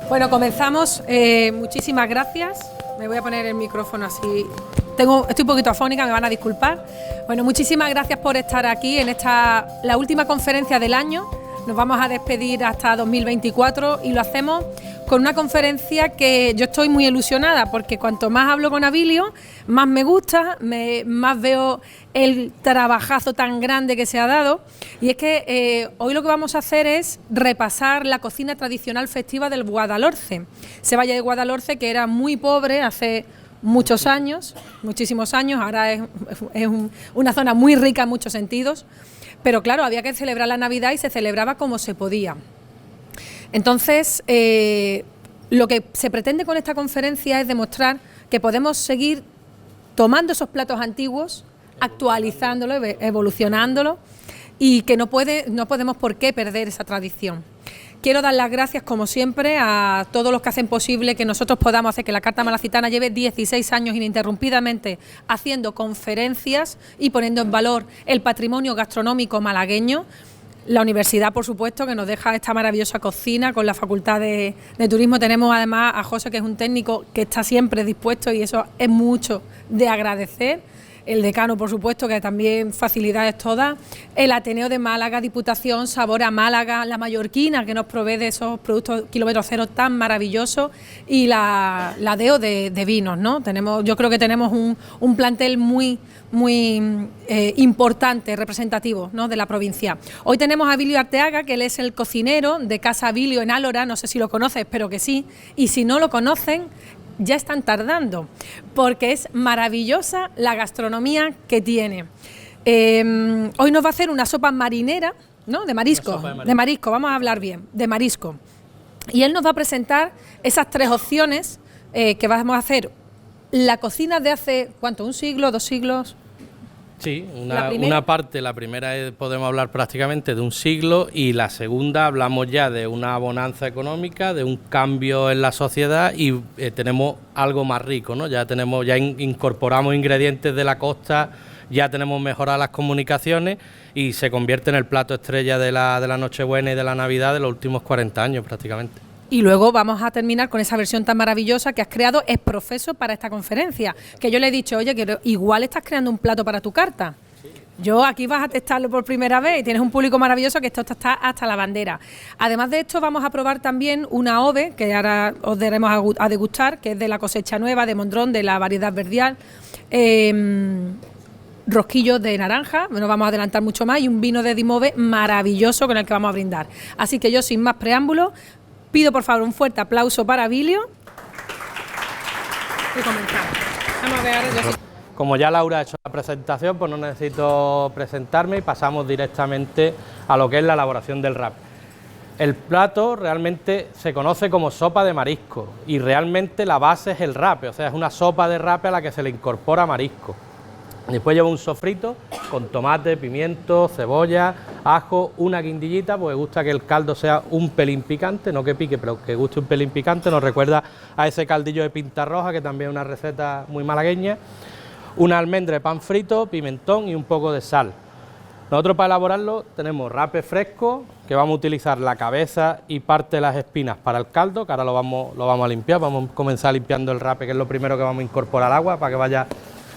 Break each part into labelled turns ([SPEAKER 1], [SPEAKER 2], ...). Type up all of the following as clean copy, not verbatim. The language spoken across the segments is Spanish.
[SPEAKER 1] Bueno, comenzamos. Muchísimas gracias. Me voy a poner el micrófono así. Estoy un poquito afónica, me van a disculpar. Bueno, muchísimas gracias por estar aquí en la última conferencia del año. Nos vamos a despedir hasta 2024 y lo hacemos con una conferencia que yo estoy muy ilusionada, porque cuanto más hablo con Abilio, más me gusta, más veo el trabajazo tan grande que se ha dado. Y es que hoy lo que vamos a hacer es repasar la cocina tradicional festiva del Guadalhorce. Ese valle de Guadalhorce que era muy pobre hace muchos años, muchísimos años, ahora es una zona muy rica en muchos sentidos, pero claro, había que celebrar la Navidad y se celebraba como se podía. Entonces, lo que se pretende con esta conferencia es demostrar que podemos seguir tomando esos platos antiguos, actualizándolos, evolucionándolos, y que no podemos por qué perder esa tradición. Quiero dar las gracias, como siempre, a todos los que hacen posible que nosotros podamos hacer que la Carta Malacitana lleve 16 años ininterrumpidamente haciendo conferencias y poniendo en valor el patrimonio gastronómico malagueño. La universidad, por supuesto, que nos deja esta maravillosa cocina con la Facultad de Turismo. Tenemos además a José, que es un técnico que está siempre dispuesto, y eso es mucho de agradecer. El decano, por supuesto, que también facilidades todas. El Ateneo de Málaga, Diputación, Sabor a Málaga, la Mallorquina, que nos provee de esos productos kilómetro cero tan maravillosos, y la DEO de vinos, ¿no? Yo creo que tenemos un plantel muy importante, representativo, ¿no?, de la provincia. Hoy tenemos a Abilio Arteaga, que él es el cocinero de Casa Abilio en Álora. No sé si lo conoces, espero que sí. Y si no lo conocen, ya están tardando, porque es maravillosa la gastronomía que tiene. Hoy nos va a hacer una sopa marinera, ¿no?, de marisco. De marisco, vamos a hablar bien, de marisco. Y él nos va a presentar esas tres opciones que vamos a hacer. La cocina de hace, ¿cuánto? ¿Un siglo, 2 siglos?
[SPEAKER 2] Sí, una parte, la primera podemos hablar prácticamente de un siglo, y la segunda hablamos ya de una bonanza económica, de un cambio en la sociedad, y tenemos algo más rico, ¿no? Ya incorporamos ingredientes de la costa, ya tenemos mejoradas las comunicaciones y se convierte en el plato estrella de la Nochebuena y de la Navidad de los últimos 40 años prácticamente.
[SPEAKER 1] Y luego vamos a terminar con esa versión tan maravillosa que has creado ex profeso para esta conferencia, que yo le he dicho, oye, que igual estás creando un plato para tu carta. Yo aquí vas a testarlo por primera vez y tienes un público maravilloso que esto está hasta la bandera. Además de esto, vamos a probar también una ove, que ahora os daremos a degustar, que es de la cosecha nueva de Mondrón, de la variedad verdial. Rosquillos de naranja, no vamos a adelantar mucho más, y un vino de Dimove maravilloso con el que vamos a brindar. Así que yo, sin más preámbulos, pido por favor un fuerte aplauso para Abilio y comenzamos. Vamos a ver, ahora
[SPEAKER 2] Como ya Laura ha hecho la presentación, pues no necesito presentarme y pasamos directamente a lo que es la elaboración del rape. El plato realmente se conoce como sopa de marisco, y realmente la base es el rape, o sea, es una sopa de rape a la que se le incorpora marisco. Después lleva un sofrito con tomate, pimiento, cebolla, ajo, una guindillita, porque gusta que el caldo sea un pelín picante, no que pique, pero que guste un pelín picante. Nos recuerda a ese caldillo de pinta roja, que también es una receta muy malagueña. Una almendra de pan frito, pimentón y un poco de sal. Nosotros, para elaborarlo, tenemos rape fresco, que vamos a utilizar la cabeza y parte de las espinas para el caldo, que ahora lo vamos a limpiar. Vamos a comenzar limpiando el rape, que es lo primero que vamos a incorporar al agua para que vaya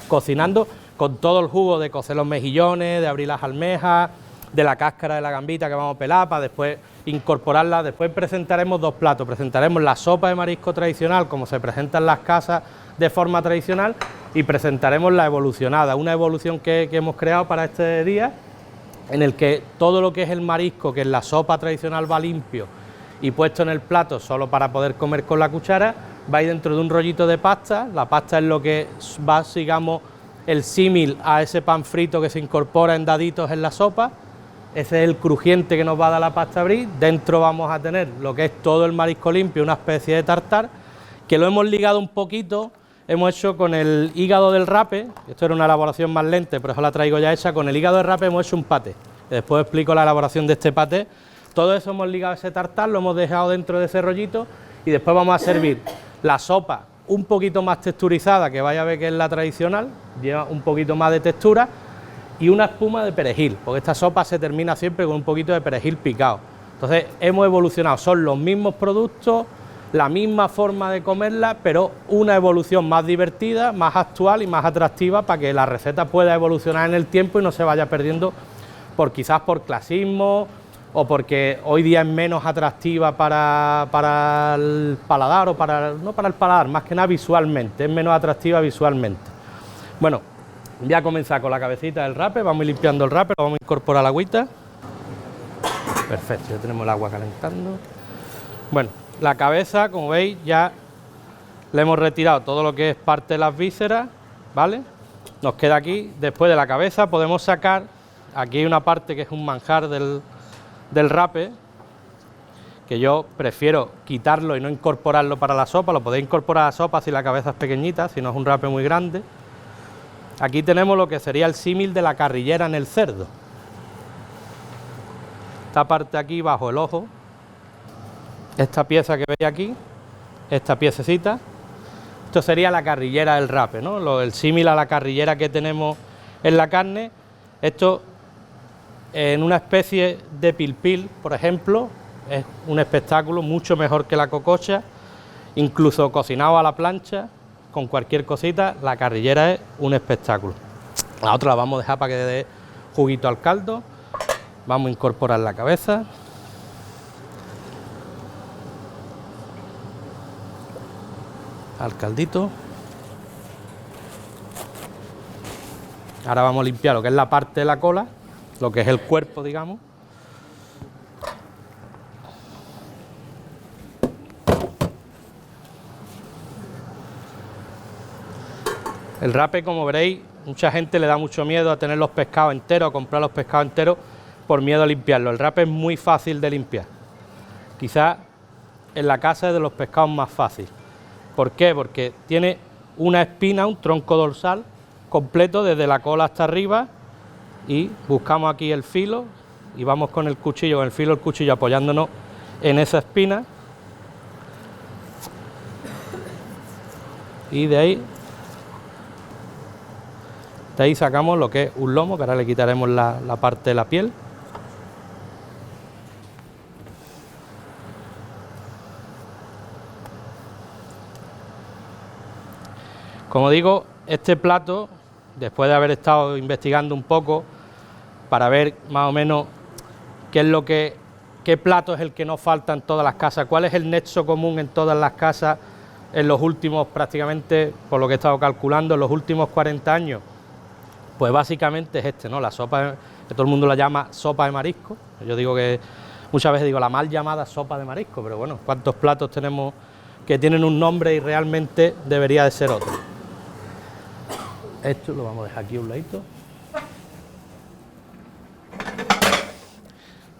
[SPEAKER 2] cocinando, con todo el jugo de cocer los mejillones, de abrir las almejas, de la cáscara de la gambita que vamos a pelar para después incorporarla. Después presentaremos dos platos, presentaremos la sopa de marisco tradicional, como se presenta en las casas de forma tradicional, y presentaremos la evolucionada, una evolución que hemos creado para este día, en el que todo lo que es el marisco, que en la sopa tradicional va limpio y puesto en el plato solo para poder comer con la cuchara, va ahí dentro de un rollito de pasta. La pasta es lo que va, digamos, el símil a ese pan frito que se incorpora en daditos en la sopa. Ese es el crujiente que nos va a dar la pasta brie. Dentro vamos a tener lo que es todo el marisco limpio, una especie de tartar, que lo hemos ligado un poquito, hemos hecho con el hígado del rape. Esto era una elaboración más lenta, pero eso la traigo ya hecha. Con el hígado del rape hemos hecho un paté, después explico la elaboración de este paté. Todo eso hemos ligado a ese tartar, lo hemos dejado dentro de ese rollito, y después vamos a servir la sopa un poquito más texturizada, que vaya a ver que es la tradicional, lleva un poquito más de textura, y una espuma de perejil, porque esta sopa se termina siempre con un poquito de perejil picado. Entonces hemos evolucionado, son los mismos productos, la misma forma de comerla, pero una evolución más divertida, más actual y más atractiva para que la receta pueda evolucionar en el tiempo y no se vaya perdiendo quizás por clasismo o porque hoy día es menos atractiva para el paladar o no para el paladar, más que nada visualmente, es menos atractiva visualmente. Bueno, voy a comenzar con la cabecita del rape, vamos limpiando el rape, lo vamos a incorporar la agüita. Perfecto, ya tenemos el agua calentando. Bueno, la cabeza, como veis, ya le hemos retirado todo lo que es parte de las vísceras, ¿vale? Nos queda aquí, después de la cabeza podemos sacar, aquí hay una parte que es un manjar del rape, que yo prefiero quitarlo y no incorporarlo para la sopa, lo podéis incorporar a la sopa si la cabeza es pequeñita, si no es un rape muy grande. Aquí tenemos lo que sería el símil de la carrillera en el cerdo. Esta parte aquí bajo el ojo, esta pieza que veis aquí, esta piececita, esto sería la carrillera del rape, ¿no? El símil a la carrillera que tenemos en la carne. Esto en una especie de pilpil, por ejemplo, es un espectáculo mucho mejor que la cococha, incluso cocinado a la plancha, con cualquier cosita, la carrillera es un espectáculo. La otra la vamos a dejar para que dé juguito al caldo. Vamos a incorporar la cabeza. Al caldito. Ahora vamos a limpiar lo que es la parte de la cola, lo que es el cuerpo, digamos. El rape, como veréis, mucha gente le da mucho miedo a tener los pescados enteros, a comprar los pescados enteros por miedo a limpiarlo. El rape es muy fácil de limpiar. Quizás en la casa es de los pescados más fácil. ¿Por qué? Porque tiene una espina, un tronco dorsal completo desde la cola hasta arriba y buscamos aquí el filo y vamos con el cuchillo, con el filo del cuchillo apoyándonos en esa espina y de ahí sacamos lo que es un lomo, que ahora le quitaremos la parte de la piel. Como digo, este plato, después de haber estado investigando un poco para ver más o menos qué plato es el que nos falta en todas las casas, cuál es el nexo común en todas las casas en los últimos, prácticamente, por lo que he estado calculando, en los últimos 40 años, pues básicamente es este, ¿no? La sopa, que todo el mundo la llama sopa de marisco. Yo digo que, muchas veces digo la mal llamada sopa de marisco, pero bueno, ¿cuántos platos tenemos que tienen un nombre y realmente debería de ser otro? Esto lo vamos a dejar aquí a un ladito.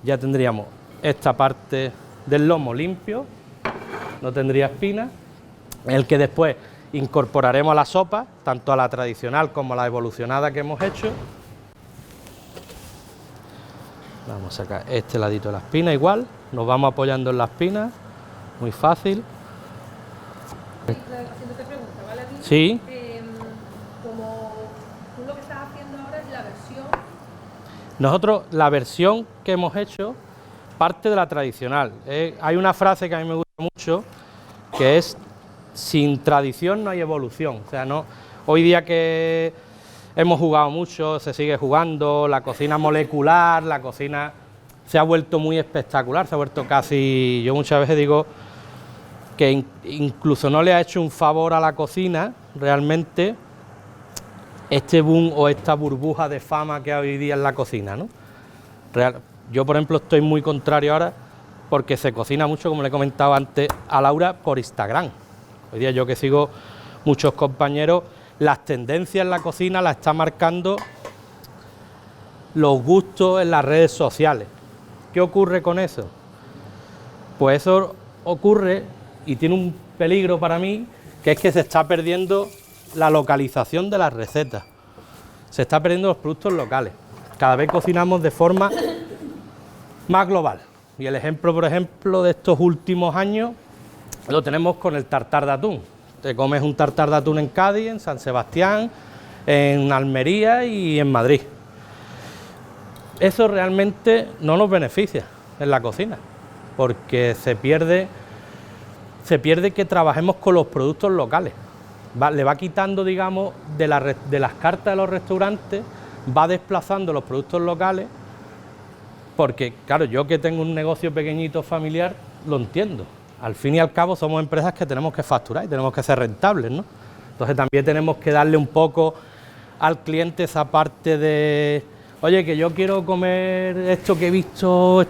[SPEAKER 2] Ya tendríamos esta parte del lomo limpio, no tendría espinas, el que después incorporaremos a la sopa, tanto a la tradicional como a la evolucionada que hemos hecho. Vamos a sacar este ladito de la espina igual, nos vamos apoyando en la espina, muy fácil.
[SPEAKER 1] Haciéndote pregunta, ¿vale?
[SPEAKER 2] Sí.
[SPEAKER 1] Como tú lo que estás haciendo ahora es la versión.
[SPEAKER 2] Nosotros, la versión que hemos hecho, parte de la tradicional. Hay una frase que a mí me gusta mucho, que es: sin tradición no hay evolución. O sea, no, hoy día que hemos jugado mucho, se sigue jugando, la cocina molecular, la cocina se ha vuelto muy espectacular, se ha vuelto casi, yo muchas veces digo que incluso no le ha hecho un favor a la cocina realmente este boom o esta burbuja de fama que hay hoy día en la cocina, ¿no? Yo, por ejemplo, estoy muy contrario ahora porque se cocina mucho, como le he comentado antes a Laura, por Instagram. Hoy día yo que sigo muchos compañeros, las tendencias en la cocina las está marcando los gustos en las redes sociales. ¿Qué ocurre con eso? Pues eso ocurre y tiene un peligro para mí, que es que se está perdiendo la localización de las recetas. Se está perdiendo los productos locales. Cada vez cocinamos de forma más global. Y el ejemplo, por ejemplo, de estos últimos años lo tenemos con el tartar de atún. Te comes un tartar de atún en Cádiz, en San Sebastián, en Almería y en Madrid. Eso realmente no nos beneficia en la cocina, porque se pierde se pierde que trabajemos con los productos locales. Le va quitando, digamos, de las cartas de los restaurantes, va desplazando los productos locales, porque, claro, yo que tengo un negocio pequeñito familiar, lo entiendo. Al fin y al cabo somos empresas que tenemos que facturar y tenemos que ser rentables, ¿no? Entonces también tenemos que darle un poco al cliente esa parte de, oye, que yo quiero comer esto que he visto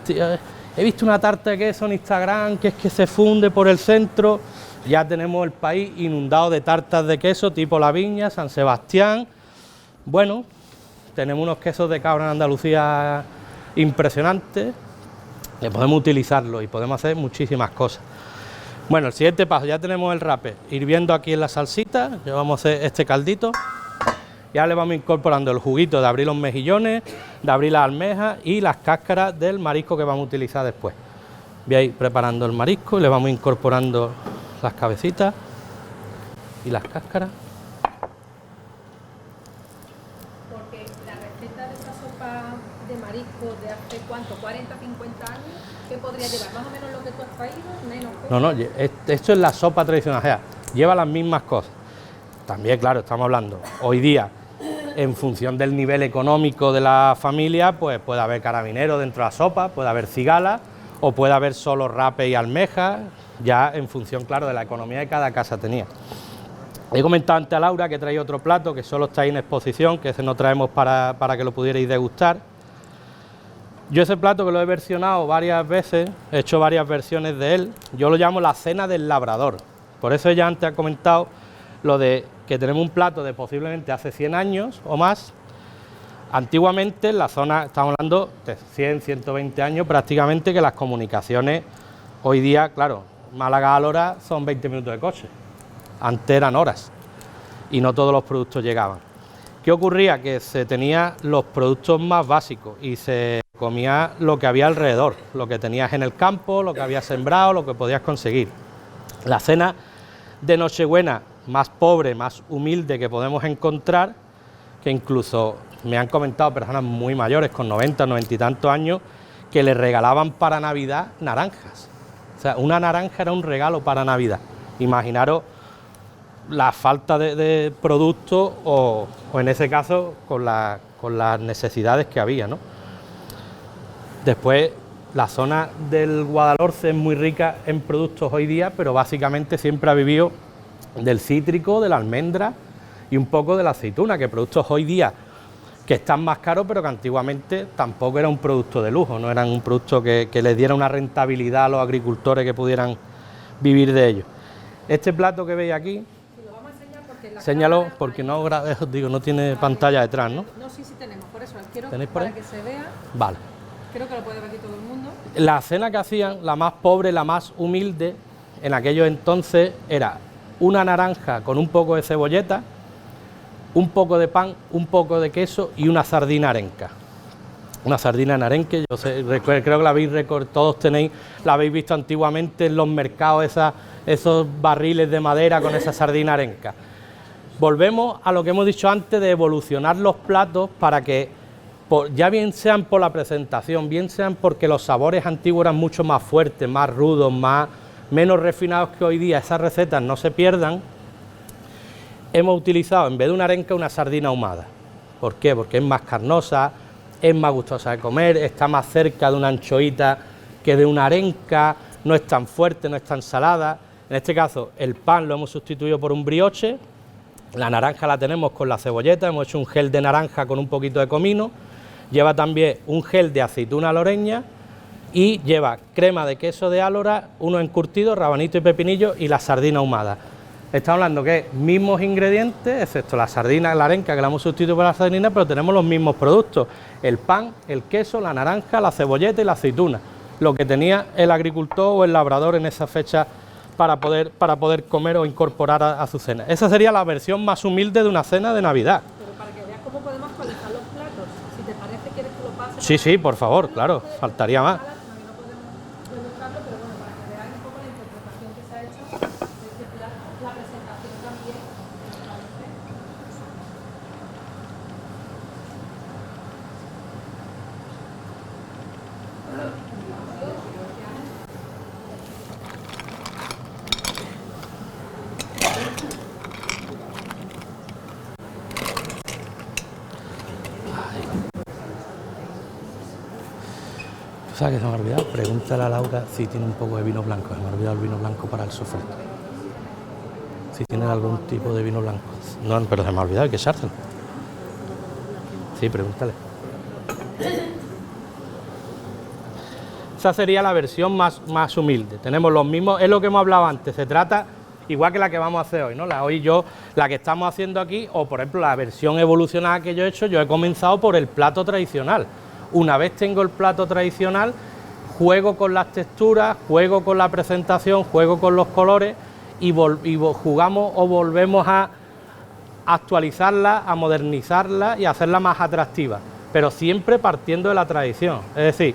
[SPEAKER 2] una tarta de queso en Instagram, que es que se funde por el centro. Ya tenemos el país inundado de tartas de queso tipo La Viña, San Sebastián. Bueno, tenemos unos quesos de cabra en Andalucía impresionantes, que podemos utilizarlos y podemos hacer muchísimas cosas. Bueno, el siguiente paso, ya tenemos el rape hirviendo aquí en la salsita, ya vamos a hacer este caldito, ya le vamos incorporando el juguito de abrir los mejillones, de abrir las almejas y las cáscaras del marisco que vamos a utilizar después. Voy a ir preparando el marisco y le vamos incorporando las cabecitas y las cáscaras.
[SPEAKER 1] Porque la receta de esta sopa de marisco de hace ¿cuánto? 40, 50 años, ¿qué podría llevar? ¿Más o menos lo que tú has traído? ¿Menos?
[SPEAKER 2] No, esto es la sopa tradicional, o sea, lleva las mismas cosas. También, claro, estamos hablando, hoy día, en función del nivel económico de la familia, pues puede haber carabinero dentro de la sopa, puede haber cigala, o puede haber solo rape y almejas, ya en función, claro, de la economía que cada casa tenía. He comentado antes a Laura que traía otro plato que solo está ahí en exposición, que ese no traemos para que lo pudierais degustar. Yo ese plato que lo he versionado varias veces, he hecho varias versiones de él, yo lo llamo la cena del labrador. Por eso ya antes he comentado lo de que tenemos un plato de posiblemente hace 100 años o más. Antiguamente en la zona, estamos hablando de 100, 120 años prácticamente, que las comunicaciones hoy día, claro, Málaga a Lora son 20 minutos de coche, antes eran horas y no todos los productos llegaban. ¿Qué ocurría? Que se tenía los productos más básicos y se comía lo que había alrededor, lo que tenías en el campo, lo que habías sembrado, lo que podías conseguir. La cena de Nochebuena más pobre, más humilde que podemos encontrar, que incluso me han comentado personas muy mayores, con 90, 90 y tantos años, que les regalaban para Navidad naranjas. O sea, una naranja era un regalo para Navidad. Imaginaros la falta de productos o en ese caso con las necesidades que había, ¿no? Después, la zona del Guadalhorce es muy rica en productos hoy día, pero básicamente siempre ha vivido del cítrico, de la almendra y un poco de la aceituna, que productos hoy día que están más caros, pero que antiguamente tampoco era un producto de lujo, no eran un producto que les diera una rentabilidad a los agricultores que pudieran vivir de ello. Este plato que veis aquí,
[SPEAKER 1] lo vamos a enseñar porque
[SPEAKER 2] séñalo, porque no, digo, no tiene pantalla detrás, ¿no?
[SPEAKER 1] No, sí tenemos, por eso quiero
[SPEAKER 2] ¿Tenéis por ahí?
[SPEAKER 1] para que se vea.
[SPEAKER 2] Vale.
[SPEAKER 1] Creo que lo puede ver aquí todo el mundo.
[SPEAKER 2] La cena que hacían, la más pobre, la más humilde, en aquellos entonces era una naranja con un poco de cebolleta, un poco de pan, un poco de queso y una sardina arenca. Una sardina en arenque, yo sé, creo que la habéis todos la habéis visto antiguamente en los mercados, esos barriles de madera con esa sardina arenca. Volvemos a lo que hemos dicho antes de evolucionar los platos para que, ya bien sean por la presentación, bien sean porque los sabores antiguos eran mucho más fuertes, más rudos, menos refinados que hoy día, esas recetas no se pierdan. Hemos utilizado en vez de una arenca una sardina ahumada. ¿Por qué? Porque es más carnosa, es más gustosa de comer, está más cerca de una anchoita que de una arenca, no es tan fuerte, no es tan salada. En este caso el pan lo hemos sustituido por un brioche, la naranja la tenemos con la cebolleta, hemos hecho un gel de naranja con un poquito de comino, lleva también un gel de aceituna loreña y lleva crema de queso de Álora, unos encurtidos, rabanito y pepinillo y la sardina ahumada. Estamos hablando que mismos ingredientes, excepto la sardina, la arenca que la hemos sustituido por la sardina, pero tenemos los mismos productos, el pan, el queso, la naranja, la cebolleta y la aceituna, lo que tenía el agricultor o el labrador en esa fecha para poder comer o incorporar a su cena. Esa sería la versión más humilde de una cena de Navidad.
[SPEAKER 1] Pero para que veas cómo podemos actualizar los platos, si te parece, ¿quieres que lo pase?
[SPEAKER 2] Sí, sí, por favor, claro, faltaría más. ¿Sabes qué se me ha olvidado? Pregúntale a Laura si tiene un poco de vino blanco. Se me ha olvidado el vino blanco para el sofrito. Si tiene algún tipo de vino blanco. No, pero se me ha olvidado, hay que echárselo. Sí, pregúntale. Esa sería la versión más humilde. Tenemos los mismos, es lo que hemos hablado antes. Se trata, igual que la que vamos a hacer hoy, ¿no? La que estamos haciendo aquí, o por ejemplo la versión evolucionada que yo he hecho, yo he comenzado por el plato tradicional. Una vez tengo el plato tradicional, juego con las texturas, juego con la presentación, juego con los colores y jugamos o volvemos a actualizarla, a modernizarla y a hacerla más atractiva, pero siempre partiendo de la tradición. Es decir,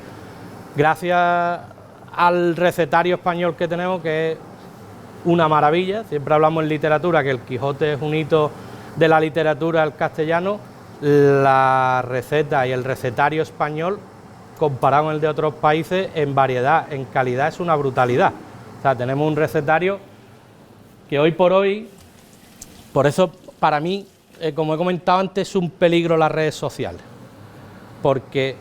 [SPEAKER 2] gracias al recetario español que tenemos, que es una maravilla, siempre hablamos en literatura que el Quijote es un hito de la literatura del castellano, la receta y el recetario español, comparado con el de otros países, en variedad, en calidad, es una brutalidad. O sea, tenemos un recetario que hoy por hoy, por eso para mí, como he comentado antes, es un peligro las redes sociales, porque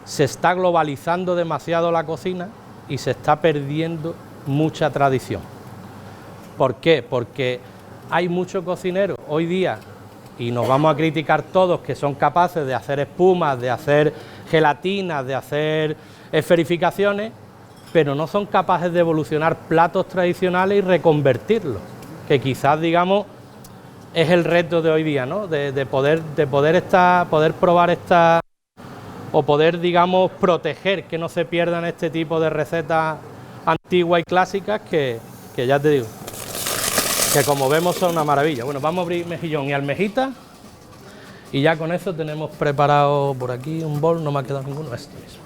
[SPEAKER 2] se está globalizando demasiado la cocina y se está perdiendo mucha tradición. ¿Por qué? Porque hay muchos cocineros hoy día, y nos vamos a criticar todos, que son capaces de hacer espumas, de hacer gelatinas, de hacer esferificaciones, pero no son capaces de evolucionar platos tradicionales y reconvertirlos, que quizás, digamos, es el reto de hoy día, ¿no? De poder probar esta, o poder, digamos, proteger que no se pierdan este tipo de recetas antiguas y clásicas que ya te digo, que como vemos son una maravilla. Bueno, vamos a abrir mejillón y almejita y ya con eso tenemos preparado por aquí un bol, no me ha quedado ninguno, este mismo.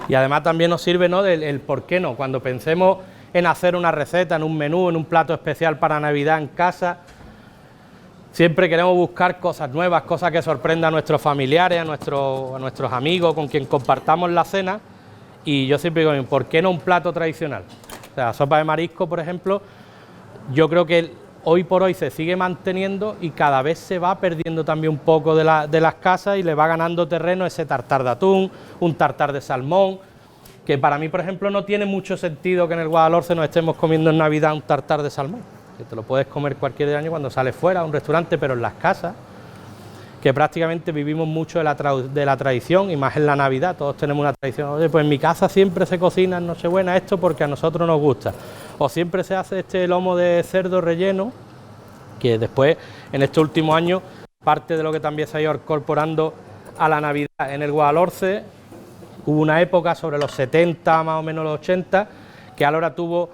[SPEAKER 2] Y además también nos sirve, ¿no?, del por qué no. Cuando pensemos en hacer una receta, en un menú, en un plato especial para Navidad en casa, siempre queremos buscar cosas nuevas, cosas que sorprendan a nuestros familiares, a nuestros amigos, con quien compartamos la cena. Y yo siempre digo, ¿por qué no un plato tradicional? O sea, la sopa de marisco, por ejemplo, yo creo que hoy por hoy se sigue manteniendo y cada vez se va perdiendo también un poco de las casas y le va ganando terreno ese tartar de atún, un tartar de salmón, que para mí, por ejemplo, no tiene mucho sentido que en el Guadalhorce nos estemos comiendo en Navidad un tartar de salmón, que te lo puedes comer cualquier año cuando sales fuera a un restaurante, pero en las casas, que prácticamente vivimos mucho de la tradición y más en la Navidad, todos tenemos una tradición. Oye, pues en mi casa siempre se cocina en Nochebuena esto porque a nosotros nos gusta, o siempre se hace este lomo de cerdo relleno, que después en estos últimos años parte de lo que también se ha ido incorporando a la Navidad en el Guadalhorce. Hubo una época sobre los 70, más o menos los 80, que ahora tuvo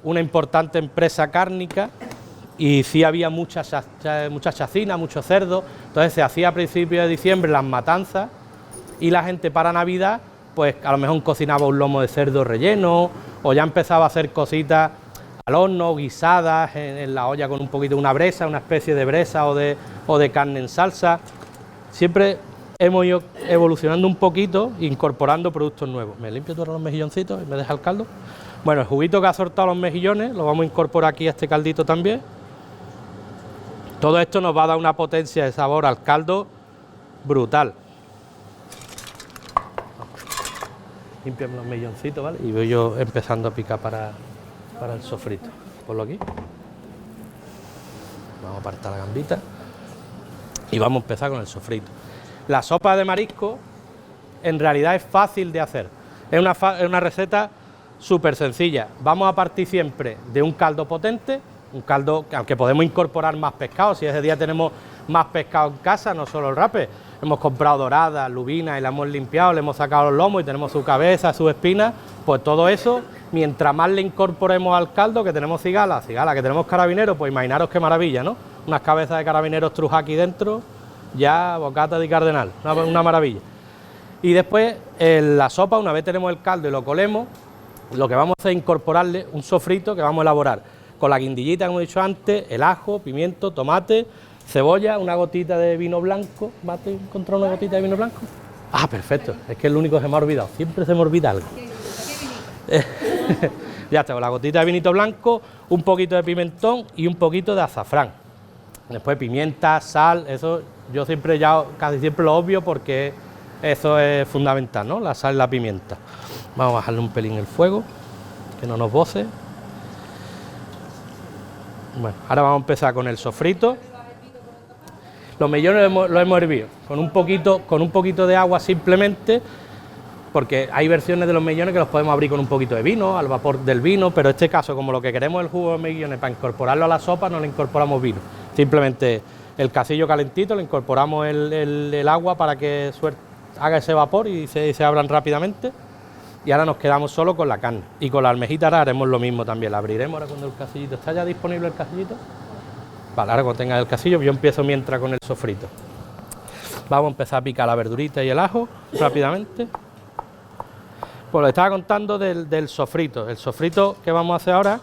[SPEAKER 2] una importante empresa cárnica y sí había mucha chacina, mucho cerdo, entonces se hacía a principios de diciembre las matanzas y la gente para Navidad pues a lo mejor cocinaba un lomo de cerdo relleno o ya empezaba a hacer cositas al horno, guisadas en la olla con un poquito de una bresa, una especie de bresa o de carne en salsa. Siempre hemos ido evolucionando un poquito, incorporando productos nuevos. ¿Me limpio todos los mejilloncitos y me deja el caldo? Bueno, el juguito que ha soltado los mejillones lo vamos a incorporar aquí a este caldito también. Todo esto nos va a dar una potencia de sabor al caldo brutal. Limpiamos los mejilloncitos, ¿vale? Y voy yo empezando a picar para el sofrito. Ponlo aquí. Vamos a apartar la gambita. Y vamos a empezar con el sofrito. La sopa de marisco en realidad es fácil de hacer. Es una receta súper sencilla. Vamos a partir siempre de un caldo potente, un caldo al que podemos incorporar más pescado. Si ese día tenemos más pescado en casa, no solo el rape, hemos comprado dorada, lubina y la hemos limpiado, le hemos sacado los lomos y tenemos su cabeza, sus espinas, pues todo eso, mientras más le incorporemos al caldo, que tenemos cigala, que tenemos carabineros, pues imaginaros qué maravilla, ¿no? Unas cabezas de carabineros trujas aquí dentro, ya bocata de cardenal, una maravilla. Y después la sopa, una vez tenemos el caldo y lo colemos, lo que vamos a hacer es incorporarle un sofrito que vamos a elaborar con la guindillita, como he dicho antes, el ajo, pimiento, tomate, cebolla, una gotita de vino blanco. ¿Vas a encontrar una gotita de vino blanco? Ah, perfecto, es que es lo único que se me ha olvidado, siempre se me olvida algo. Ya está, con la gotita de vinito blanco, un poquito de pimentón y un poquito de azafrán. Después pimienta, sal, eso yo siempre casi siempre lo obvio porque eso es fundamental, ¿no? La sal y la pimienta. Vamos a bajarle un pelín el fuego, que no nos boce. Bueno, ahora vamos a empezar con el sofrito. Los mellones los hemos hervido con un poquito de agua simplemente, porque hay versiones de los mellones que los podemos abrir con un poquito de vino, al vapor del vino, pero en este caso, como lo que queremos es el jugo de mellones para incorporarlo a la sopa, no le incorporamos vino. Simplemente el casillo calentito, le incorporamos el agua para que haga ese vapor y se abran rápidamente. Y ahora nos quedamos solo con la carne. Y con la almejita ahora haremos lo mismo también, la abriremos ahora cuando el casillito. ¿Está ya disponible el casillito? Vale, ahora cuando tenga el casillo, yo empiezo mientras con el sofrito. Vamos a empezar a picar la verdurita y el ajo rápidamente. Pues le estaba contando del sofrito. El sofrito que vamos a hacer ahora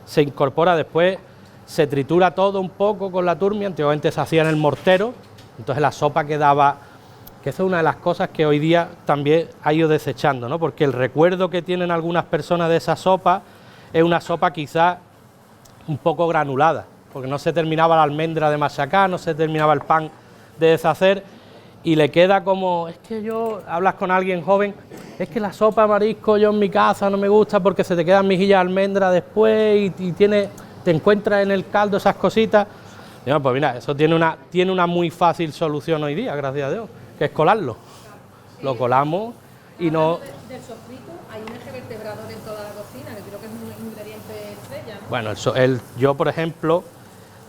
[SPEAKER 2] se incorpora después, se tritura todo un poco con la turmia. Antiguamente se hacía en el mortero, entonces la sopa quedaba, que esa es una de las cosas que hoy día también ha ido desechando, ¿no? Porque el recuerdo que tienen algunas personas de esa sopa es una sopa quizás un poco granulada, porque no se terminaba la almendra de machacar, no se terminaba el pan de deshacer, y le queda como, es que hablas con alguien joven, es que la sopa de marisco yo en mi casa no me gusta porque se te quedan mejillas de almendra después y te encuentras en el caldo esas cositas. Y bueno, pues mira, eso tiene una muy fácil solución hoy día, gracias a Dios, que es colarlo. Lo colamos y no...
[SPEAKER 1] Del sofrito hay un eje vertebrador en toda la cocina, que creo que es un ingrediente estrella, ¿no?
[SPEAKER 2] Bueno, yo por ejemplo,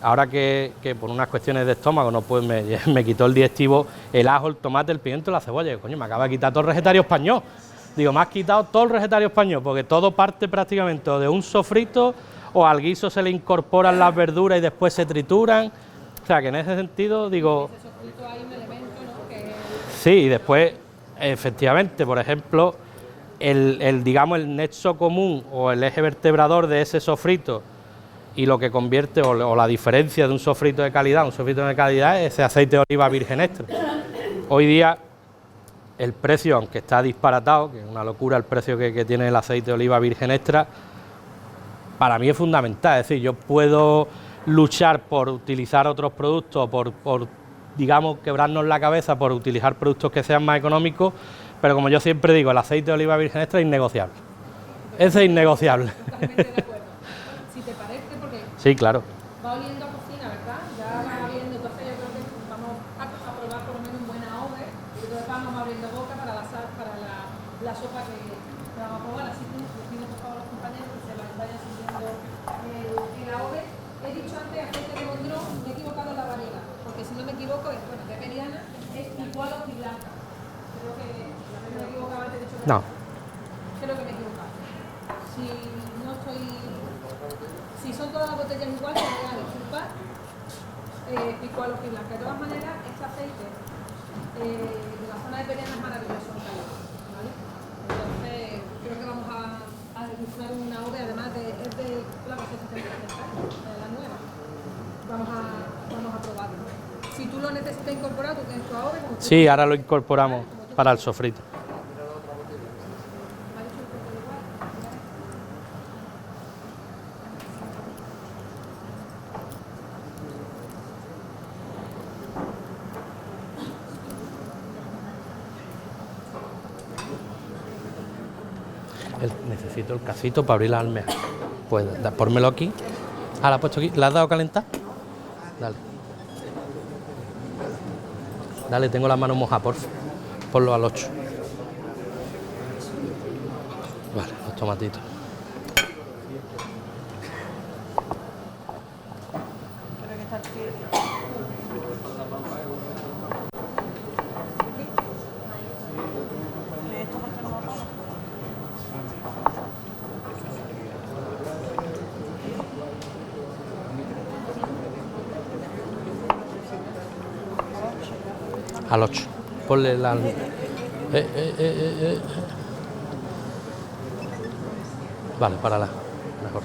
[SPEAKER 2] ahora que por unas cuestiones de estómago no pues me quitó el digestivo, el ajo, el tomate, el pimiento y la cebolla. Y, coño, me acaba de quitar todo el recetario español. Digo, me has quitado todo el recetario español, porque todo parte prácticamente de un sofrito o al guiso se le incorporan las verduras y después se trituran. O sea, que en ese sentido, digo...
[SPEAKER 1] En ese sofrito hay un elemento, ¿no? Que...
[SPEAKER 2] Sí, y después, efectivamente, por ejemplo, digamos, el nexo común o el eje vertebrador de ese sofrito y lo que convierte o la diferencia de un sofrito de calidad es ese aceite de oliva virgen extra. Hoy día el precio, aunque está disparatado, que es una locura el precio que tiene el aceite de oliva virgen extra, para mí es fundamental. Es decir, yo puedo luchar por utilizar otros productos, por digamos, quebrarnos la cabeza por utilizar productos que sean más económicos, pero como yo siempre digo, el aceite de oliva virgen extra es innegociable. Ese es innegociable.
[SPEAKER 1] Totalmente de acuerdo. Si te parece, porque
[SPEAKER 2] sí, claro.
[SPEAKER 1] va oliendo a cocina, ¿verdad? Ya va viendo, entonces yo creo que vamos a probar por lo menos un buen ahogue, y entonces vamos abriendo boca para la sopa que vamos a probar. Así que les pido por favor a los compañeros que se vayan sirviendo el ahogue. He dicho antes aceite de mondrón, me he equivocado en la variedad, porque si no me equivoco, es de Periana, es igual a blanca. Creo que me he equivocado antes, de hecho.
[SPEAKER 2] No.
[SPEAKER 1] Creo que me he equivocado. Si son todas las botellas iguales, me voy a disculpar. Pico a los blanca. De todas maneras, este aceite de la zona de Periana es maravilloso, ¿vale? Entonces, creo que vamos a degustar una ove, además es de la receta de la nueva. Vamos a probarlo. Si tú lo necesitas incorporar, tú tienes tu ove.
[SPEAKER 2] Sí, ahora lo incorporamos para el sofrito. Necesito el casito para abrir la almeja. Pues pónmelo aquí. Ah, la he puesto aquí. ¿La has dado a calentar? Dale. Dale, tengo las manos mojadas, por favor. Ponlo al 8. Vale, los tomatitos. Al 8. Ponle la... Vale, párala. Mejor.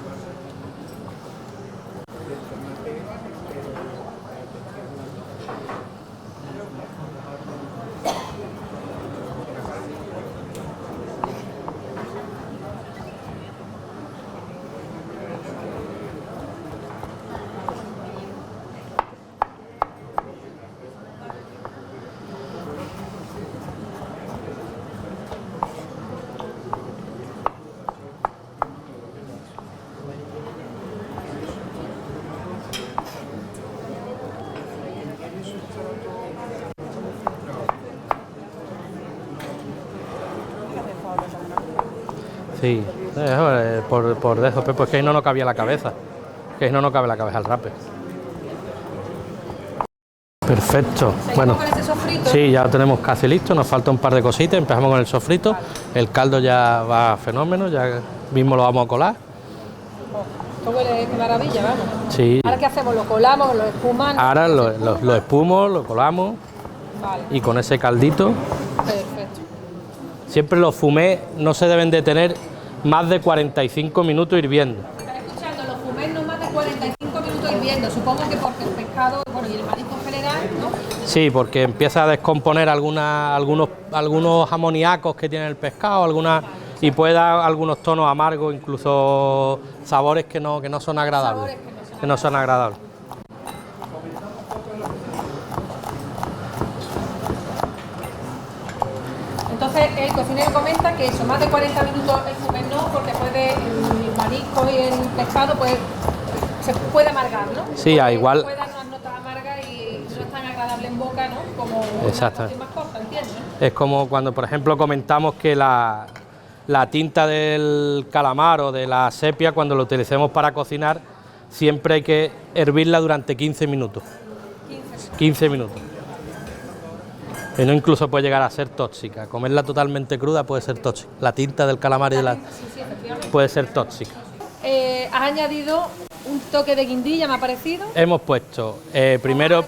[SPEAKER 2] Sí, por eso, pues que ahí no nos cabía la cabeza. Que ahí no nos cabe la cabeza al rape. Perfecto. Bueno,
[SPEAKER 1] con este sofrito.
[SPEAKER 2] Sí, ya lo tenemos casi listo, nos falta un par de cositas, empezamos con el sofrito, el caldo ya va fenómeno, ya mismo lo vamos a colar.
[SPEAKER 1] Esto huele, qué maravilla, vamos.
[SPEAKER 2] Sí.
[SPEAKER 1] ¿Ahora qué hacemos? ¿Lo colamos, lo espumamos?
[SPEAKER 2] Ahora lo espumo, lo colamos,
[SPEAKER 1] Vale.
[SPEAKER 2] Y con ese caldito,
[SPEAKER 1] Perfecto.
[SPEAKER 2] siempre los fumés no se deben de tener más de 45 minutos hirviendo.
[SPEAKER 1] Están escuchando, los fumés no más de 45 minutos hirviendo, supongo que porque el pescado, bueno, y el marisco en general, ¿no?
[SPEAKER 2] Sí, porque empieza a descomponer algunos amoníacos que tiene el pescado, y puede dar algunos tonos amargos, incluso sabores que no son agradables. Que no son agradables.
[SPEAKER 1] Entonces el cocinero comenta que eso, más de 40 minutos el fumé no, porque el marisco y el pescado pues se puede amargar, ¿no?
[SPEAKER 2] Sí, igual.
[SPEAKER 1] Puede dar unas notas amargas y no es tan agradable en boca, ¿no? Como
[SPEAKER 2] Exactamente.
[SPEAKER 1] más corta, ¿entiendes?
[SPEAKER 2] Es como cuando, por ejemplo, comentamos que la tinta del calamar o de la sepia, cuando lo utilicemos para cocinar, siempre hay que hervirla durante 15 minutos. 15 minutos. Y no, incluso puede llegar a ser tóxica. Comerla totalmente cruda puede ser tóxica. La tinta del calamar puede ser tóxica.
[SPEAKER 1] Has añadido un toque de guindilla, me ha parecido.
[SPEAKER 2] Hemos puesto primero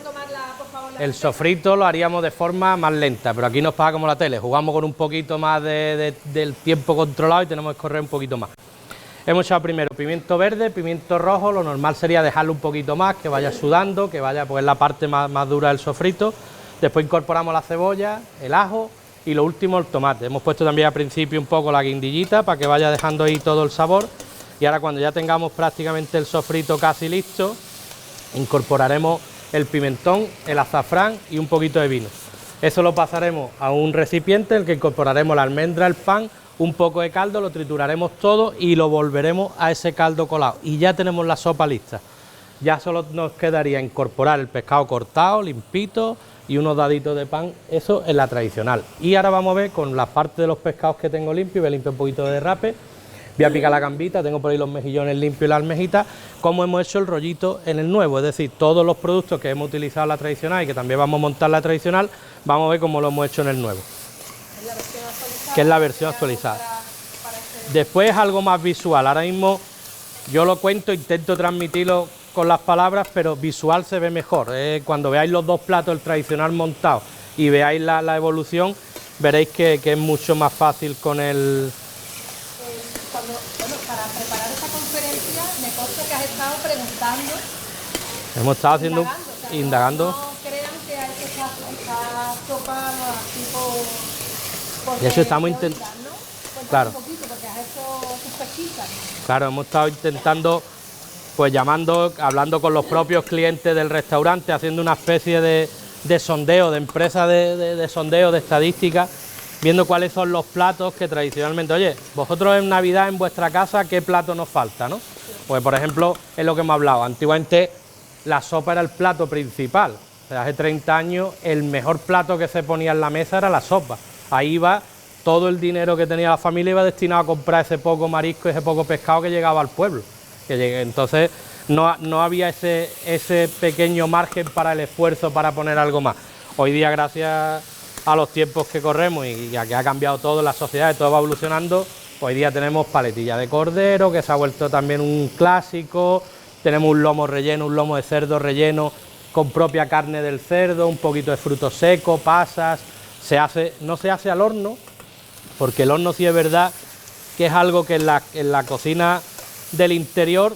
[SPEAKER 2] el sofrito, lo haríamos de forma más lenta, pero aquí nos pasa como la tele, jugamos con un poquito más del tiempo controlado y tenemos que correr un poquito más. Hemos echado primero pimiento verde, pimiento rojo, lo normal sería dejarlo un poquito más, que vaya sudando, que vaya, pues es la parte más dura del sofrito. Después incorporamos la cebolla, el ajo y lo último el tomate. Hemos puesto también al principio un poco la guindillita para que vaya dejando ahí todo el sabor. Y ahora cuando ya tengamos prácticamente el sofrito casi listo, incorporaremos el pimentón, el azafrán y un poquito de vino. Eso lo pasaremos a un recipiente en el que incorporaremos la almendra, el pan, un poco de caldo, lo trituraremos todo y lo volveremos a ese caldo colado. Y ya tenemos la sopa lista. Ya solo nos quedaría incorporar el pescado cortado, limpito, y unos daditos de pan, eso es la tradicional. Y ahora vamos a ver con la parte de los pescados que tengo limpio, voy a limpiar un poquito de derrape, voy a picar la gambita, tengo por ahí los mejillones limpios y la almejita, cómo hemos hecho el rollito en el nuevo, es decir, todos los productos que hemos utilizado en la tradicional y que también vamos a montar la tradicional, vamos a ver cómo lo hemos hecho en el nuevo, que es la versión actualizada. Después algo más visual, ahora mismo yo lo cuento, intento transmitirlo con las palabras, pero visual se ve mejor. Cuando veáis los dos platos, el tradicional montado, y veáis la evolución, veréis que es mucho más fácil con el...
[SPEAKER 1] Para preparar esta conferencia, me consta que has estado preguntando.
[SPEAKER 2] Hemos estado haciendo, indagando.
[SPEAKER 1] No crean que hay que esta sopa tipo...
[SPEAKER 2] Y eso estamos intentando... Claro.
[SPEAKER 1] Un poquito, porque has hecho tus pesquisas.
[SPEAKER 2] Claro, hemos estado intentando... pues hablando con los propios clientes del restaurante, haciendo una especie de sondeo, de empresa de sondeo, de estadística, viendo cuáles son los platos que tradicionalmente, oye, vosotros en Navidad en vuestra casa, ¿qué plato nos falta, no? Pues por ejemplo, es lo que hemos hablado, antiguamente la sopa era el plato principal, o sea, hace 30 años el mejor plato que se ponía en la mesa era la sopa, ahí iba todo el dinero que tenía la familia, iba destinado a comprar ese poco marisco, ese poco pescado que llegaba al pueblo. Entonces no había ese pequeño margen para el esfuerzo para poner algo más. Hoy día, gracias a los tiempos que corremos y a que ha cambiado todo en la sociedad, todo va evolucionando, hoy día tenemos paletilla de cordero, que se ha vuelto también un clásico, tenemos un lomo relleno, un lomo de cerdo relleno con propia carne del cerdo, un poquito de frutos secos, pasas, no se hace al horno, porque el horno sí es verdad que es algo que en la cocina del interior,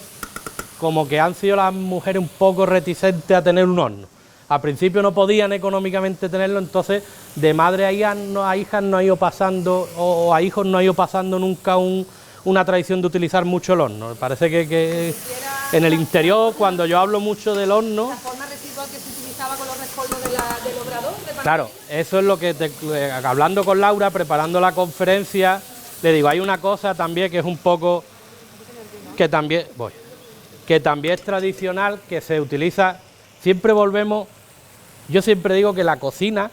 [SPEAKER 2] como que han sido las mujeres un poco reticentes a tener un horno. Al principio no podían económicamente tenerlo, entonces de madre a hijas no ha ido pasando, o a hijos no ha ido pasando nunca una tradición de utilizar mucho el horno. Me parece que en el interior, cuando yo hablo mucho del horno...
[SPEAKER 1] La forma residual que se utilizaba con los rescoldos del obrador.
[SPEAKER 2] Claro, eso es lo que, hablando con Laura, preparando la conferencia, le digo, hay una cosa también que es un poco... que también es tradicional, que se utiliza, siempre volvemos, yo siempre digo que la cocina,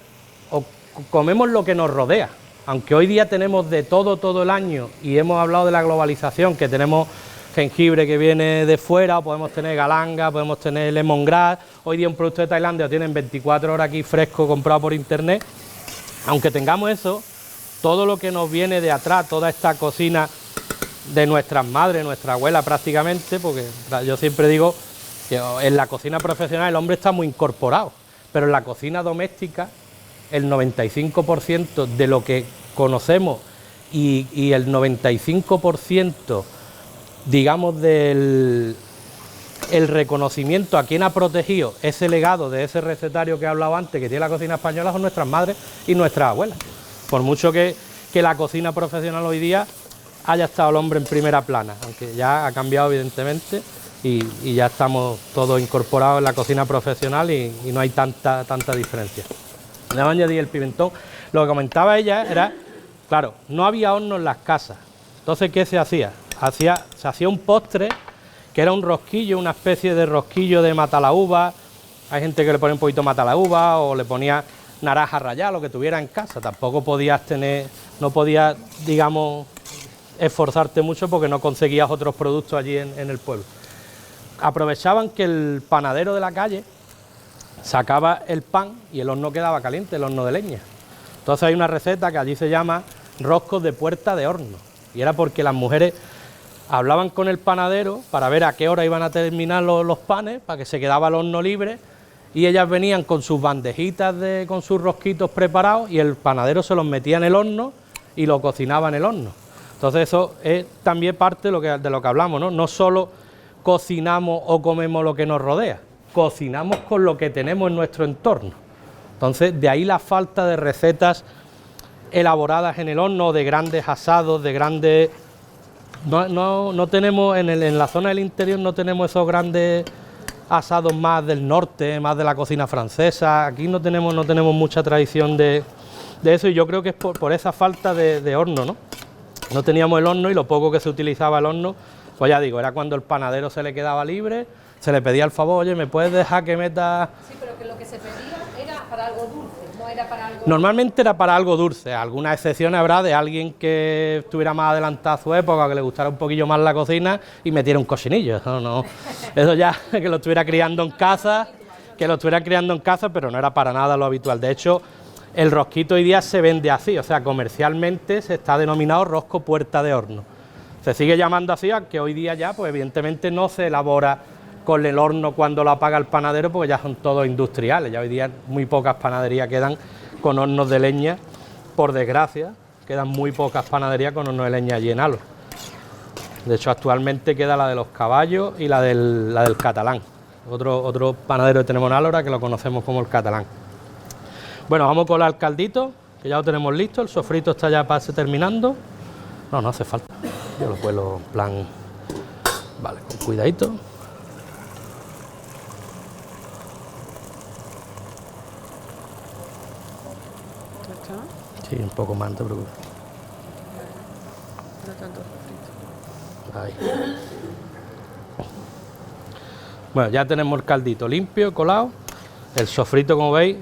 [SPEAKER 2] o comemos lo que nos rodea, aunque hoy día tenemos de todo el año y hemos hablado de la globalización, que tenemos jengibre que viene de fuera, o podemos tener galanga, podemos tener lemongrass, hoy día un producto de Tailandia lo tienen 24 horas aquí fresco comprado por internet, aunque tengamos eso, todo lo que nos viene de atrás, toda esta cocina de nuestras madres, nuestra abuela prácticamente, porque yo siempre digo que en la cocina profesional el hombre está muy incorporado, pero en la cocina doméstica el 95% de lo que conocemos y el 95%, digamos, del el reconocimiento a quien ha protegido ese legado de ese recetario que he hablado antes, que tiene la cocina española, son nuestras madres y nuestras abuelas. Por mucho que la cocina profesional hoy día haya estado el hombre en primera plana, aunque ya ha cambiado evidentemente y ya estamos todos incorporados en la cocina profesional y no hay tanta diferencia. Le vamos a añadir el pimentón. Lo que comentaba ella era, claro, no había horno en las casas, entonces ¿qué se hacía? Se hacía un postre que era un rosquillo, una especie de rosquillo de matalaúva. Hay gente que le pone un poquito matalaúva o le ponía naranja rallada, lo que tuviera en casa. Tampoco podías no podías, digamos, esforzarte mucho porque no conseguías otros productos allí en el pueblo. Aprovechaban que el panadero de la calle sacaba el pan y el horno quedaba caliente, el horno de leña. Entonces hay una receta que allí se llama roscos de puerta de horno, y era porque las mujeres hablaban con el panadero para ver a qué hora iban a terminar los panes, para que se quedaba el horno libre, y ellas venían con sus bandejitas con sus rosquitos preparados y el panadero se los metía en el horno y lo cocinaba en el horno. Entonces eso es también parte de lo que hablamos, ¿no? No solo cocinamos o comemos lo que nos rodea, cocinamos con lo que tenemos en nuestro entorno. Entonces de ahí la falta de recetas elaboradas en el horno, de grandes asados, de grandes... No tenemos, en la zona del interior no tenemos esos grandes asados más del norte, más de la cocina francesa. Aquí no tenemos mucha tradición de eso, y yo creo que es por esa falta de horno, ¿no? No teníamos el horno, y lo poco que se utilizaba el horno, pues ya digo, era cuando el panadero se le quedaba libre, se le pedía el favor, oye, ¿me puedes dejar que meta...?
[SPEAKER 1] Sí, pero que lo que se pedía era para algo dulce, no era para algo...
[SPEAKER 2] Normalmente era para algo dulce, algunas excepciones habrá de alguien que estuviera más adelantado a su época, que le gustara un poquillo más la cocina y metiera un cochinillo, no, eso ya, que lo estuviera criando en casa, pero no era para nada lo habitual. De hecho, el rosquito hoy día se vende así, o sea, comercialmente se está denominado rosco puerta de horno. Se sigue llamando así, aunque hoy día ya, pues evidentemente no se elabora con el horno cuando lo apaga el panadero, porque ya son todos industriales. Ya hoy día muy pocas panaderías quedan con hornos de leña, por desgracia, quedan muy pocas panaderías con hornos de leña allí en Alo. De hecho, actualmente queda la de los Caballos y la del Catalán, otro panadero que tenemos en Álora, que lo conocemos como el Catalán. Bueno, vamos con el caldito, que ya lo tenemos listo, el sofrito está ya casi terminando. No hace falta, yo lo cuelo en plan, vale, con cuidadito. Sí, un poco más, no te preocupes.
[SPEAKER 1] No tanto sofrito.
[SPEAKER 2] Ahí. Bueno, ya tenemos el caldito limpio, colado. El sofrito, como veis,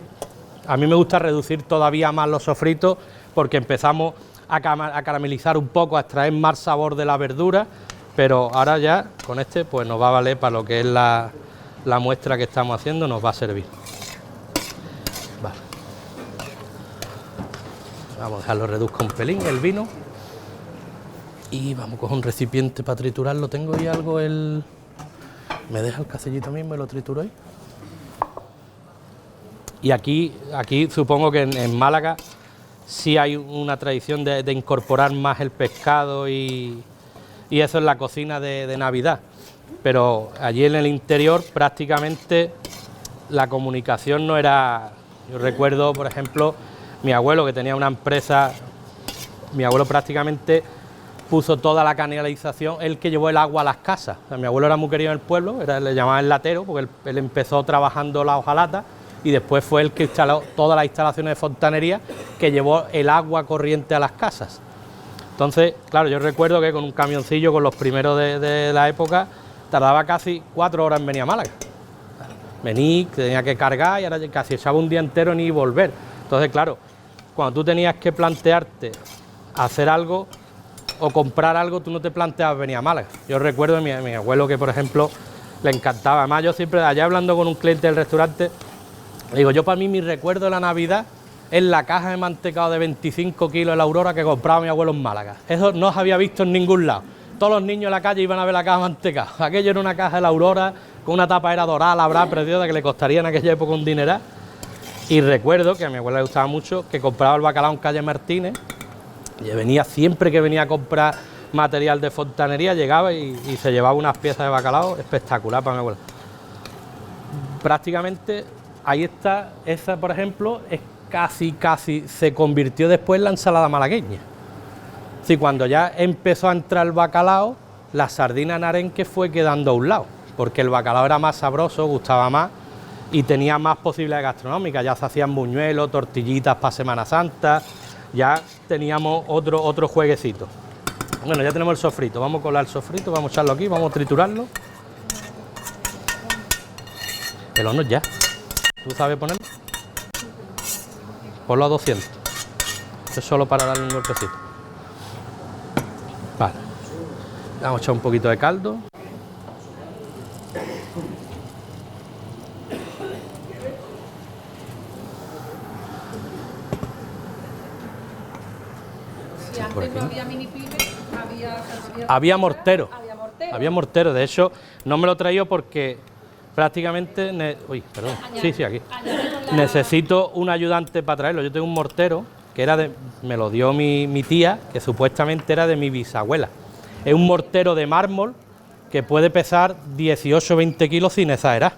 [SPEAKER 2] a mí me gusta reducir todavía más los sofritos porque empezamos a caramelizar un poco, a extraer más sabor de la verdura, pero ahora ya con este pues nos va a valer para lo que es la muestra que estamos haciendo, nos va a servir. Vale. Vamos a dejarlo reduzca un pelín el vino y vamos a coger un recipiente para triturarlo. Tengo ahí algo, ¿me deja el casillito mismo y lo trituro ahí? Y aquí supongo que en Málaga sí hay una tradición de incorporar más el pescado y eso en la cocina de Navidad, pero allí en el interior prácticamente la comunicación no era... Yo recuerdo, por ejemplo, mi abuelo, que tenía una empresa, mi abuelo prácticamente puso toda la canalización, él que llevó el agua a las casas. O sea, mi abuelo era muy querido en el pueblo, le llamaban el latero, porque él empezó trabajando la hojalata y después fue el que instaló todas las instalaciones de fontanería, que llevó el agua corriente a las casas. Entonces, claro, yo recuerdo que con un camioncillo, con los primeros de la época, tardaba casi 4 horas en venir a Málaga. Vení, tenía que cargar y ahora casi echaba un día entero en ir y volver. Entonces, claro, cuando tú tenías que plantearte hacer algo o comprar algo, tú no te planteabas venir a Málaga. Yo recuerdo a mi abuelo que, por ejemplo, le encantaba. Además, yo siempre, allá hablando con un cliente del restaurante, digo, yo para mí mi recuerdo de la Navidad es la caja de mantecado de 25 kilos de la Aurora que compraba mi abuelo en Málaga. Eso no se había visto en ningún lado. Todos los niños en la calle iban a ver la caja de mantecado. Aquello era una caja de la Aurora con una tapa era dorada, labrada, preciosa, que le costaría en aquella época un dineral. Y recuerdo que a mi abuela le gustaba mucho que compraba el bacalao en calle Martínez y venía siempre que venía a comprar material de fontanería, llegaba y se llevaba unas piezas de bacalao espectacular para mi abuela. Prácticamente ahí está, esa por ejemplo, es casi se convirtió después en la ensalada malagueña. Sí, cuando ya empezó a entrar el bacalao, la sardina en arenque fue quedando a un lado, porque el bacalao era más sabroso, gustaba más y tenía más posibilidades gastronómicas. Ya se hacían buñuelos, tortillitas para Semana Santa, ya teníamos otro jueguecito. Bueno, ya tenemos el sofrito, vamos a colar el sofrito, vamos a echarlo aquí, vamos a triturarlo. El horno ya. ¿Tú sabes ponerlo? Ponlo a 200. Es solo para darle un golpecito. Vale. Vamos a echar un poquito de caldo.
[SPEAKER 1] Si antes no había mini pyme,
[SPEAKER 2] había mortero.
[SPEAKER 1] Había mortero.
[SPEAKER 2] Había mortero. De hecho, no me lo he traído porque prácticamente... Uy, perdón. Sí, aquí. Necesito un ayudante para traerlo. Yo tengo un mortero que era me lo dio mi tía, que supuestamente era de mi bisabuela. Es un mortero de mármol que puede pesar 18 o 20 kilos sin exagerar.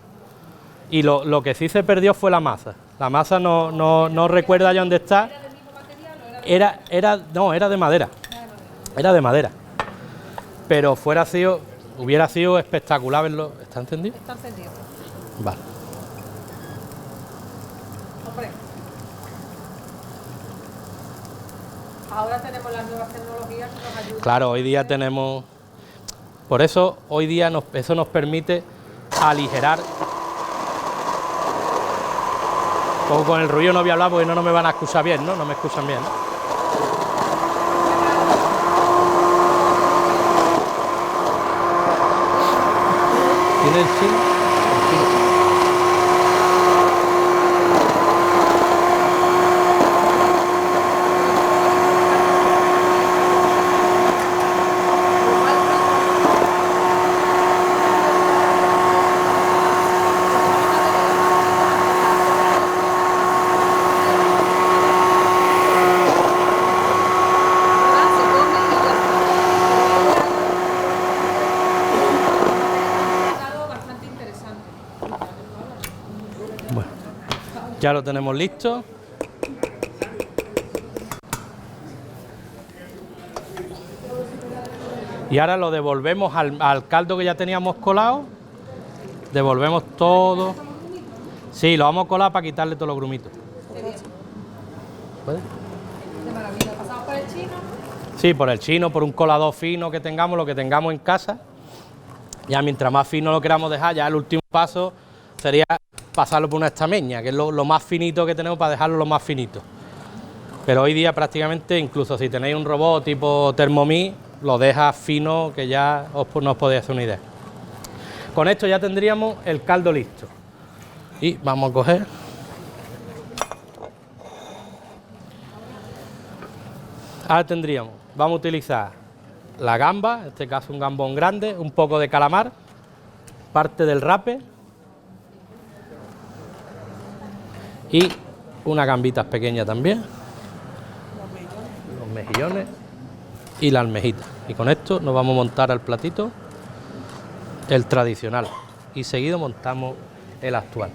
[SPEAKER 2] Y lo que sí se perdió fue la masa. La masa no recuerda ya dónde está.
[SPEAKER 1] ¿Era del mismo material o
[SPEAKER 2] Era de madera. Era de madera. Pero hubiera sido espectacular verlo. ¿Está encendido?
[SPEAKER 1] Está encendido.
[SPEAKER 2] Vale.
[SPEAKER 1] Hombre. Ahora tenemos las nuevas tecnologías que nos ayudan.
[SPEAKER 2] Claro, hoy día tenemos... Por eso, hoy día eso nos permite aligerar... Como con el ruido no voy a hablar porque no me van a escuchar bien, ¿no? No me escuchan bien, ¿no? ¿Tiene el chile? Ya lo tenemos listo. Y ahora lo devolvemos al caldo que ya teníamos colado. Devolvemos todo. Sí, lo vamos a colar para quitarle todos los grumitos. ¿Puede?
[SPEAKER 1] De maravilla. ¿Pasamos por el chino?
[SPEAKER 2] Sí, por el chino, por un colador fino que tengamos, lo que tengamos en casa. Ya mientras más fino lo queramos dejar, ya el último paso sería pasarlo por una estameña, que es lo más finito que tenemos para dejarlo lo más finito. Pero hoy día prácticamente, incluso si tenéis un robot tipo Thermomix, lo deja fino, que ya no os podéis hacer una idea. Con esto ya tendríamos el caldo listo. Y vamos a coger... Ahora vamos a utilizar la gamba, en este caso un gambón grande, un poco de calamar, parte del rape y unas gambitas pequeñas también, los mejillones y la almejita. Y con esto nos vamos a montar al platito el tradicional y seguido montamos el actual.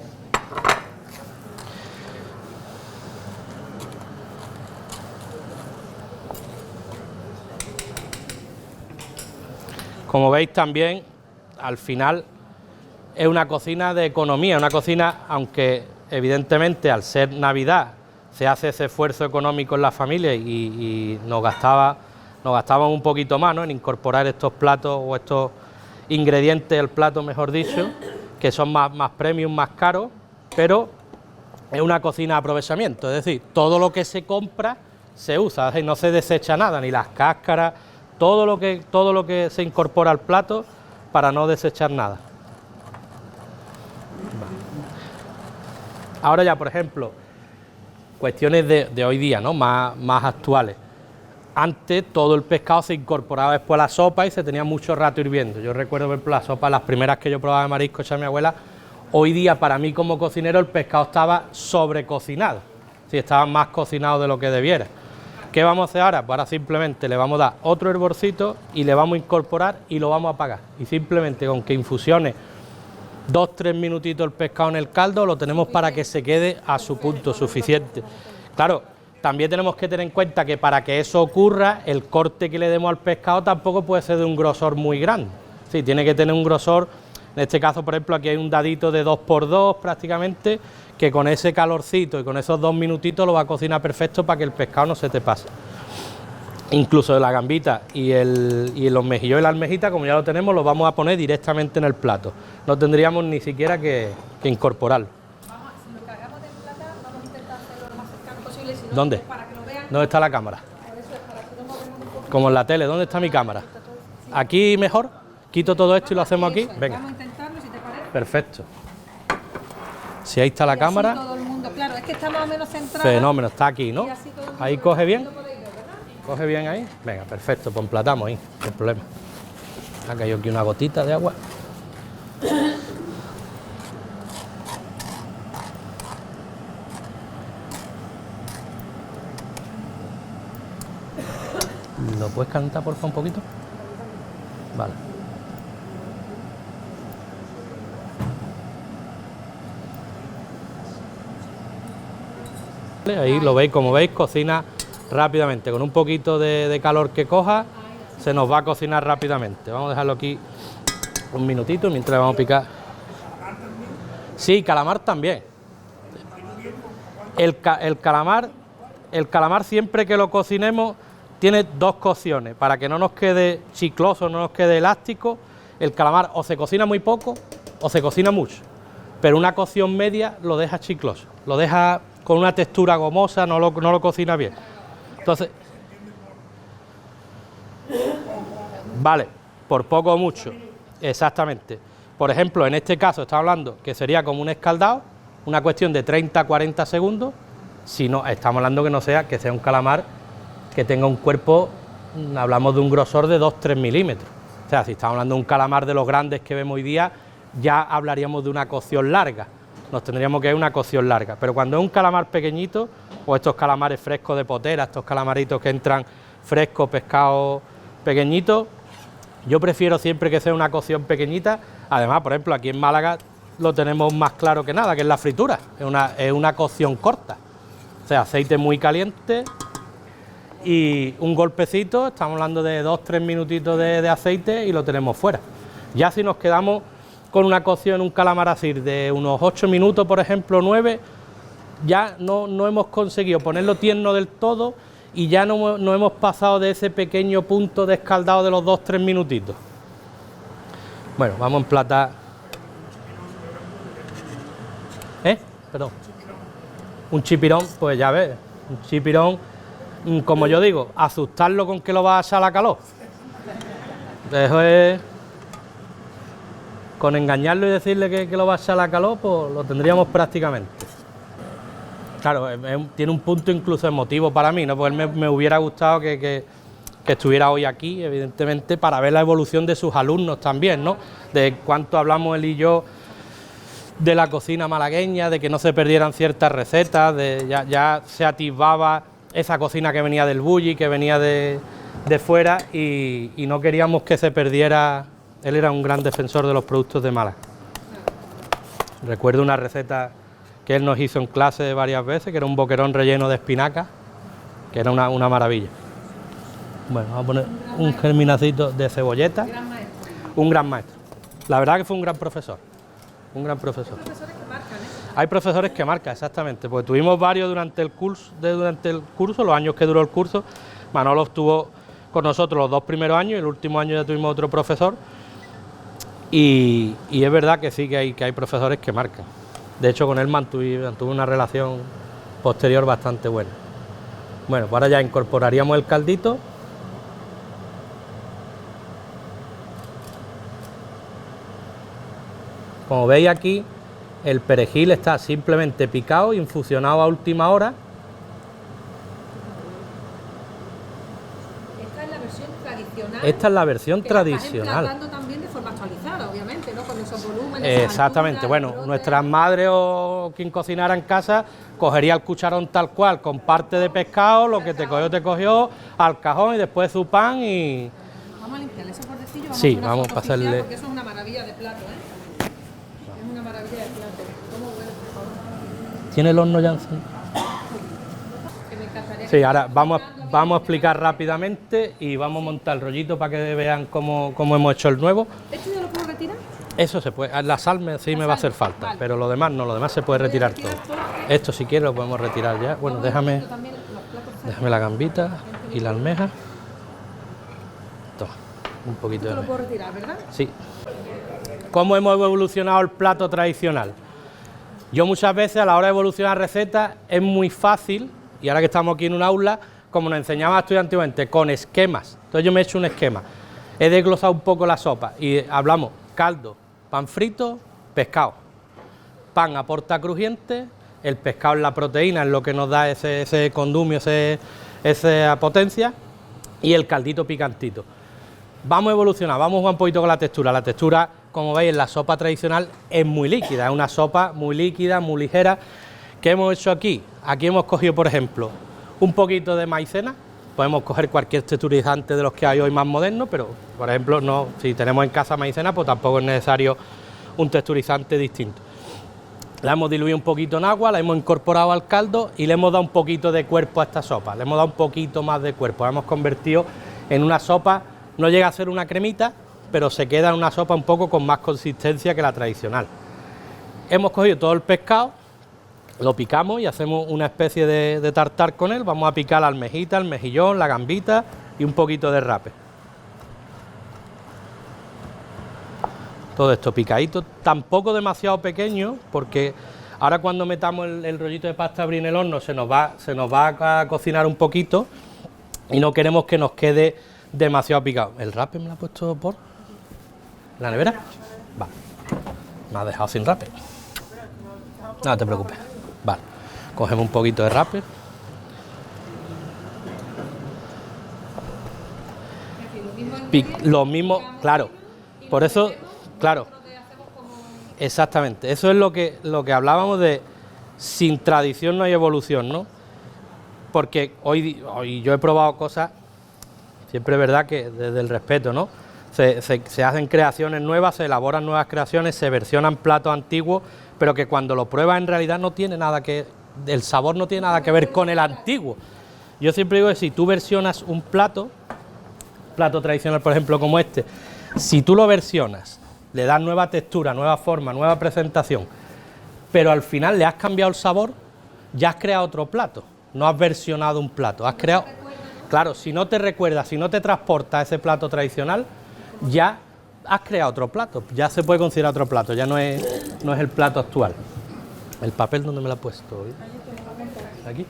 [SPEAKER 2] Como veis también, al final es una cocina de economía, una cocina, aunque evidentemente al ser Navidad se hace ese esfuerzo económico en la familia y nos gastaban un poquito más, ¿no?, en incorporar estos platos o estos ingredientes al plato, mejor dicho, que son más premium, más caros, pero es una cocina de aprovechamiento, es decir, todo lo que se compra se usa, es decir, no se desecha nada, ni las cáscaras, todo lo que se incorpora al plato para no desechar nada. Ahora ya, por ejemplo, cuestiones de hoy día, ¿no? Más actuales. Antes todo el pescado se incorporaba después a la sopa y se tenía mucho rato hirviendo. Yo recuerdo, por ejemplo, la sopa, las primeras que yo probaba de marisco hecha a mi abuela. Hoy día, para mí como cocinero, el pescado estaba sobrecocinado. Sí, estaba más cocinado de lo que debiera. ¿Qué vamos a hacer ahora? Pues ahora simplemente le vamos a dar otro hervorcito y le vamos a incorporar y lo vamos a apagar. Y simplemente con que infusione 2-3 minutitos el pescado en el caldo, lo tenemos para que se quede a su punto suficiente. Claro, también tenemos que tener en cuenta que para que eso ocurra, el corte que le demos al pescado tampoco puede ser de un grosor muy grande. Sí, tiene que tener un grosor, en este caso, por ejemplo, aquí hay un dadito de 2x2 prácticamente, que con ese calorcito y con esos 2 minutitos lo va a cocinar perfecto para que el pescado no se te pase. Incluso la gambita y los mejillones y la almejita, como ya lo tenemos, lo vamos a poner directamente en el plato. No tendríamos ni siquiera que incorporarlo.
[SPEAKER 1] Vamos, si nos cargamos de plata, vamos a intentar hacerlo lo más cercano posible. Si no,
[SPEAKER 2] ¿Dónde?
[SPEAKER 1] para que lo vean.
[SPEAKER 2] ¿Dónde está la cámara?
[SPEAKER 1] Por eso es para que no movemos un poco.
[SPEAKER 2] Como en la tele, ¿dónde está mi cámara? ¿Aquí mejor? ¿Quito todo esto y lo hacemos aquí? Venga.
[SPEAKER 1] Vamos a intentarlo, si te parece.
[SPEAKER 2] Perfecto. Si ahí está la
[SPEAKER 1] Y así
[SPEAKER 2] cámara.
[SPEAKER 1] todo el mundo, claro, es que está más o menos centrado.
[SPEAKER 2] Fenómeno, está aquí, ¿no?
[SPEAKER 1] Y así todo el mundo
[SPEAKER 2] Ahí coge bien.
[SPEAKER 1] lo podéis ver, ¿verdad?
[SPEAKER 2] ¿Coge bien ahí? Venga, perfecto, pues emplatamos ahí, no hay problema. Ha caído aquí una gotita de agua. ¿Lo puedes calentar, por favor, un poquito? Vale. Ahí lo veis, como veis, cocina rápidamente, con un poquito de calor que coja, se nos va a cocinar rápidamente. Vamos a dejarlo aquí un minutito mientras le vamos a picar. Sí, calamar también. El calamar siempre que lo cocinemos tiene dos cocciones, para que no nos quede chicloso, no nos quede elástico. El calamar o se cocina muy poco o se cocina mucho, pero una cocción media lo deja chicloso, lo deja con una textura gomosa, no lo cocina bien. Entonces, vale, por poco o mucho, exactamente. Por ejemplo, en este caso estamos hablando que sería como un escaldado, una cuestión de 30-40 segundos, si no, estamos hablando que sea un calamar que tenga un cuerpo, hablamos de un grosor de 2-3 milímetros. O sea, si estamos hablando de un calamar de los grandes que vemos hoy día, ya hablaríamos de una cocción larga. Nos tendríamos que ir una cocción larga, pero cuando es un calamar pequeñito, o estos calamares frescos de potera, estos calamaritos que entran frescos, pescados pequeñitos, yo prefiero siempre que sea una cocción pequeñita. Además, por ejemplo, aquí en Málaga lo tenemos más claro que nada, que es la fritura, es una cocción corta, o sea, aceite muy caliente y un golpecito, estamos hablando de 2-3 minutitos de aceite y lo tenemos fuera. Ya si nos quedamos con una cocción, un calamar así de unos 8 minutos, por ejemplo, 9, ya no hemos conseguido ponerlo tierno del todo y ya no hemos pasado de ese pequeño punto de escaldado de los 2-3 minutitos. Bueno, vamos a emplatar. Perdón. Un chipirón, pues ya ves, un chipirón, como yo digo, asustarlo con que lo va a echar a la calor. Eso es... Con engañarlo y decirle que lo va a echar a la calor, pues lo tendríamos prácticamente. Claro, tiene un punto incluso emotivo para mí, ¿no? Porque me hubiera gustado que estuviera hoy aquí, evidentemente, para ver la evolución de sus alumnos también, ¿no? De cuánto hablamos él y yo de la cocina malagueña, de que no se perdieran ciertas recetas, ya se atisbaba esa cocina que venía del bulli, que venía de fuera y no queríamos que se perdiera. Él era un gran defensor de los productos de Málaga. Recuerdo una receta que él nos hizo en clase varias veces, que era un boquerón relleno de espinaca, que era una maravilla. Bueno, vamos a poner un germinacito de cebolleta. Un gran maestro. La verdad que fue un gran profesor. Un gran profesor. Hay profesores que marcan, ¿eh? Hay profesores que marcan, exactamente, porque tuvimos varios durante el curso, los años que duró el curso. Manolo estuvo con nosotros los 2 primeros años y el último año ya tuvimos otro profesor. Y es verdad que sí, que hay profesores que marcan. De hecho, con él mantuve una relación posterior bastante buena. Bueno, pues ahora ya incorporaríamos el caldito. Como veis aquí, el perejil está simplemente picado, infusionado a última hora.
[SPEAKER 1] Esta es la versión tradicional.
[SPEAKER 2] Esta es la versión
[SPEAKER 1] que
[SPEAKER 2] tradicional.
[SPEAKER 1] La estás emplatando también de forma actualizada, obviamente, ¿no? Con esos volúmenes.
[SPEAKER 2] Exactamente.
[SPEAKER 1] Alturas,
[SPEAKER 2] Bueno,
[SPEAKER 1] brotes.
[SPEAKER 2] nuestras madres o quien cocinara en casa cogería el cucharón tal cual, con parte de pescado, lo que te cogió, al cajón y después su pan y...
[SPEAKER 1] Vamos a limpiarle ese bordecillo, vamos
[SPEAKER 2] Sí,
[SPEAKER 1] a hacer una
[SPEAKER 2] vamos
[SPEAKER 1] foto
[SPEAKER 2] a pasarle-
[SPEAKER 1] oficial, porque eso es una maravilla de plato, ¿eh? Es una maravilla de plato. ¿Cómo huele, por favor?
[SPEAKER 2] ¿Tiene el horno ya encendido?
[SPEAKER 1] Que me encantaría.
[SPEAKER 2] Sí, ahora vamos a explicar rápidamente y vamos a montar el rollito para que vean cómo hemos hecho el nuevo.
[SPEAKER 1] ¿Esto ya lo puedo retirar?
[SPEAKER 2] Eso se puede, la sal sí me va a hacer falta,
[SPEAKER 1] vale.
[SPEAKER 2] pero lo demás no, lo demás se puede retirar todo. Esto si quieres lo podemos retirar ya. Bueno, déjame la gambita y la almeja. Toma, un poquito de
[SPEAKER 1] Esto lo
[SPEAKER 2] almeja.
[SPEAKER 1] puedo retirar, ¿verdad?
[SPEAKER 2] Sí. ¿Cómo hemos evolucionado el plato tradicional? Yo muchas veces a la hora de evolucionar recetas es muy fácil, y ahora que estamos aquí en un aula, como nos enseñaba estudiantilmente, con esquemas. Entonces yo me he hecho un esquema. He desglosado un poco la sopa y hablamos caldo, pan frito, pescado. Pan aporta crujiente, el pescado es la proteína, es lo que nos da ese condumio, esa potencia, y el caldito picantito. Vamos a evolucionar, vamos a jugar un poquito con la textura. La textura, como veis, en la sopa tradicional es muy líquida, es una sopa muy líquida, muy ligera. ¿Qué hemos hecho aquí? Aquí hemos cogido, por ejemplo, un poquito de maicena. Podemos coger cualquier texturizante de los que hay hoy más modernos, pero, por ejemplo, no, si tenemos en casa maicena, pues tampoco es necesario un texturizante distinto. La hemos diluido un poquito en agua, la hemos incorporado al caldo y le hemos dado un poquito de cuerpo a esta sopa. Le hemos dado un poquito más de cuerpo, la hemos convertido en una sopa. No llega a ser una cremita, pero se queda en una sopa un poco con más consistencia que la tradicional. Hemos cogido todo el pescado, lo picamos y hacemos una especie de tartar con él. Vamos a picar la almejita, el mejillón, la gambita y un poquito de rape. Todo esto picadito, tampoco demasiado pequeño, porque ahora cuando metamos el rollito de pasta brie en el horno se nos va a cocinar un poquito y no queremos que nos quede demasiado picado. ¿El rape me lo ha puesto por la nevera? Vale. Me ha dejado sin rape. No te preocupes. Vale. Cogemos un poquito de rape. Lo mismo, claro. Por eso, claro. Exactamente. Eso es lo que hablábamos de sin tradición no hay evolución, ¿no? Porque hoy yo he probado cosas. Siempre es verdad que desde el respeto, ¿no? Se hacen creaciones nuevas, se elaboran nuevas creaciones, se versionan platos antiguos, pero que cuando lo pruebas en realidad no tiene nada que... El sabor no tiene nada que ver con el antiguo. Yo siempre digo que si tú versionas un plato tradicional, por ejemplo, como este, si tú lo versionas, le das nueva textura, nueva forma, nueva presentación, pero al final le has cambiado el sabor, ya has creado otro plato, no has versionado un plato, has creado... Claro, si no te recuerdas, si no te transporta a ese plato tradicional, ya has creado otro plato, ya se puede considerar otro plato, ya no es el plato actual. ¿El papel dónde me lo ha puesto? Aquí.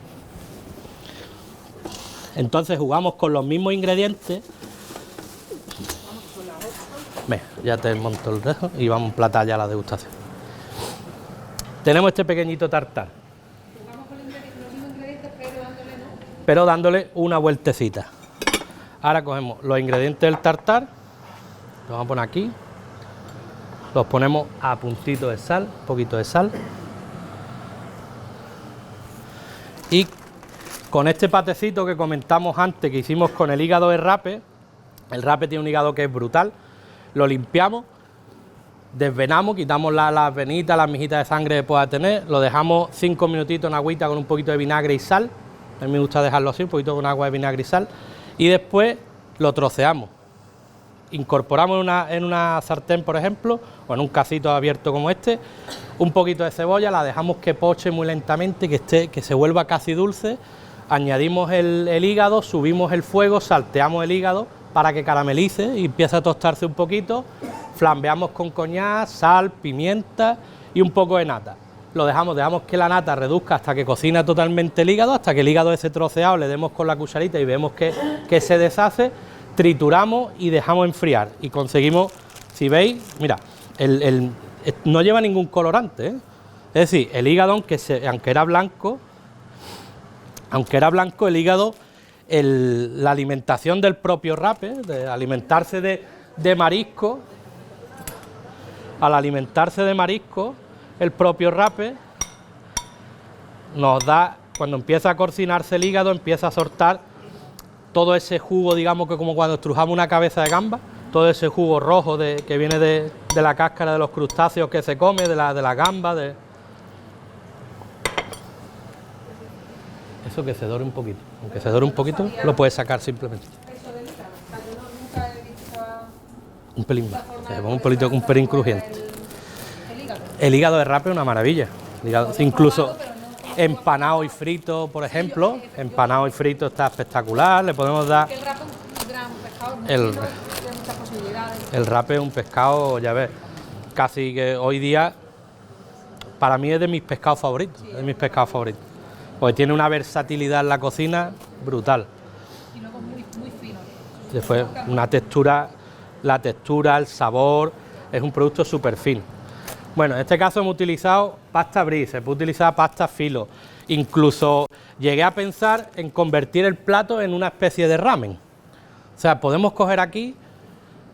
[SPEAKER 2] Entonces jugamos con los mismos ingredientes. Venga, ya te monto el dedo y vamos a emplatar ya la degustación. Tenemos este pequeñito tartar, pero dándole una vueltecita. Ahora cogemos los ingredientes del tartar, los vamos a poner aquí, los ponemos a puntito de sal, un poquito de sal, y con este patecito que comentamos antes que hicimos con el hígado de rape, el rape tiene un hígado que es brutal, lo limpiamos, desvenamos, quitamos las venitas, las mijitas de sangre que pueda tener, lo dejamos 5 minutitos en agüita con un poquito de vinagre y sal. A mí me gusta dejarlo así, un poquito con agua de vinagre y sal, y después lo troceamos. Incorporamos en una sartén, por ejemplo, o en un cacito abierto como este, un poquito de cebolla, la dejamos que poche muy lentamente, que se vuelva casi dulce, añadimos el hígado, subimos el fuego, salteamos el hígado para que caramelice y empiece a tostarse un poquito, flambeamos con coñac, sal, pimienta y un poco de nata. lo dejamos que la nata reduzca hasta que cocina totalmente el hígado, hasta que el hígado ese troceado le demos con la cucharita y vemos que se deshace, trituramos y dejamos enfriar y conseguimos, si veis, mira, no lleva ningún colorante, ¿eh? Es decir, el hígado, aunque era blanco, el hígado, la alimentación del propio rape, de alimentarse de marisco, al alimentarse de marisco, el propio rape nos da, cuando empieza a cocinarse el hígado, empieza a soltar todo ese jugo, digamos que como cuando estrujamos una cabeza de gamba, todo ese jugo rojo que viene de la cáscara de los crustáceos que se come, de la gamba, eso que se dore un poquito, aunque se dore un poquito, lo puedes sacar simplemente. Un pelín más, un pelín crujiente. El hígado de rape es una maravilla, incluso empanado y frito, por ejemplo, empanado y frito está espectacular, le podemos dar... El rape es un pescado, ya ves, casi que hoy día, para mí es de mis pescados favoritos, porque tiene una versatilidad en la cocina brutal.
[SPEAKER 1] Y luego muy fino.
[SPEAKER 2] Después una textura, la textura, el sabor, es un producto súper fino. Bueno, en este caso hemos utilizado pasta brie, se puede utilizar pasta filo, incluso llegué a pensar en convertir el plato en una especie de ramen. O sea, podemos coger aquí,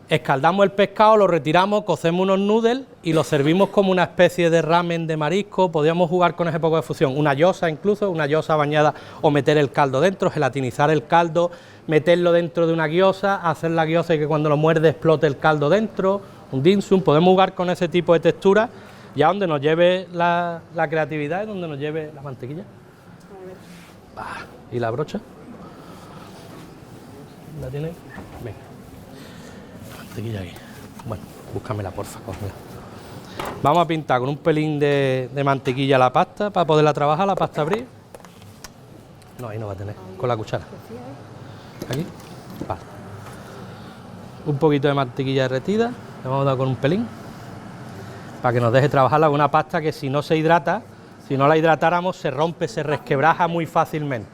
[SPEAKER 2] escaldamos el pescado, lo retiramos, cocemos unos noodles y lo servimos como una especie de ramen de marisco. Podríamos jugar con ese poco de fusión, una gyoza incluso, una gyoza bañada, o meter el caldo dentro, gelatinizar el caldo, meterlo dentro de una gyoza, hacer la gyoza y que cuando lo muerde explote el caldo dentro, un dim sum. Podemos jugar con ese tipo de textura, ya donde nos lleve la creatividad y donde nos lleve la mantequilla. ¿Y la brocha? ¿La tiene? Venga. Mantequilla aquí. Bueno, búscamela, porfa, cógela. Vamos a pintar con un pelín de mantequilla la pasta para poderla trabajar, la pasta brie. No, ahí no va a tener, con la cuchara. Aquí. Vale. Un poquito de mantequilla derretida, le vamos a dar con un pelín, para que nos deje trabajarla con una pasta que si no se hidrata, si no la hidratáramos, se rompe, se resquebraja muy fácilmente.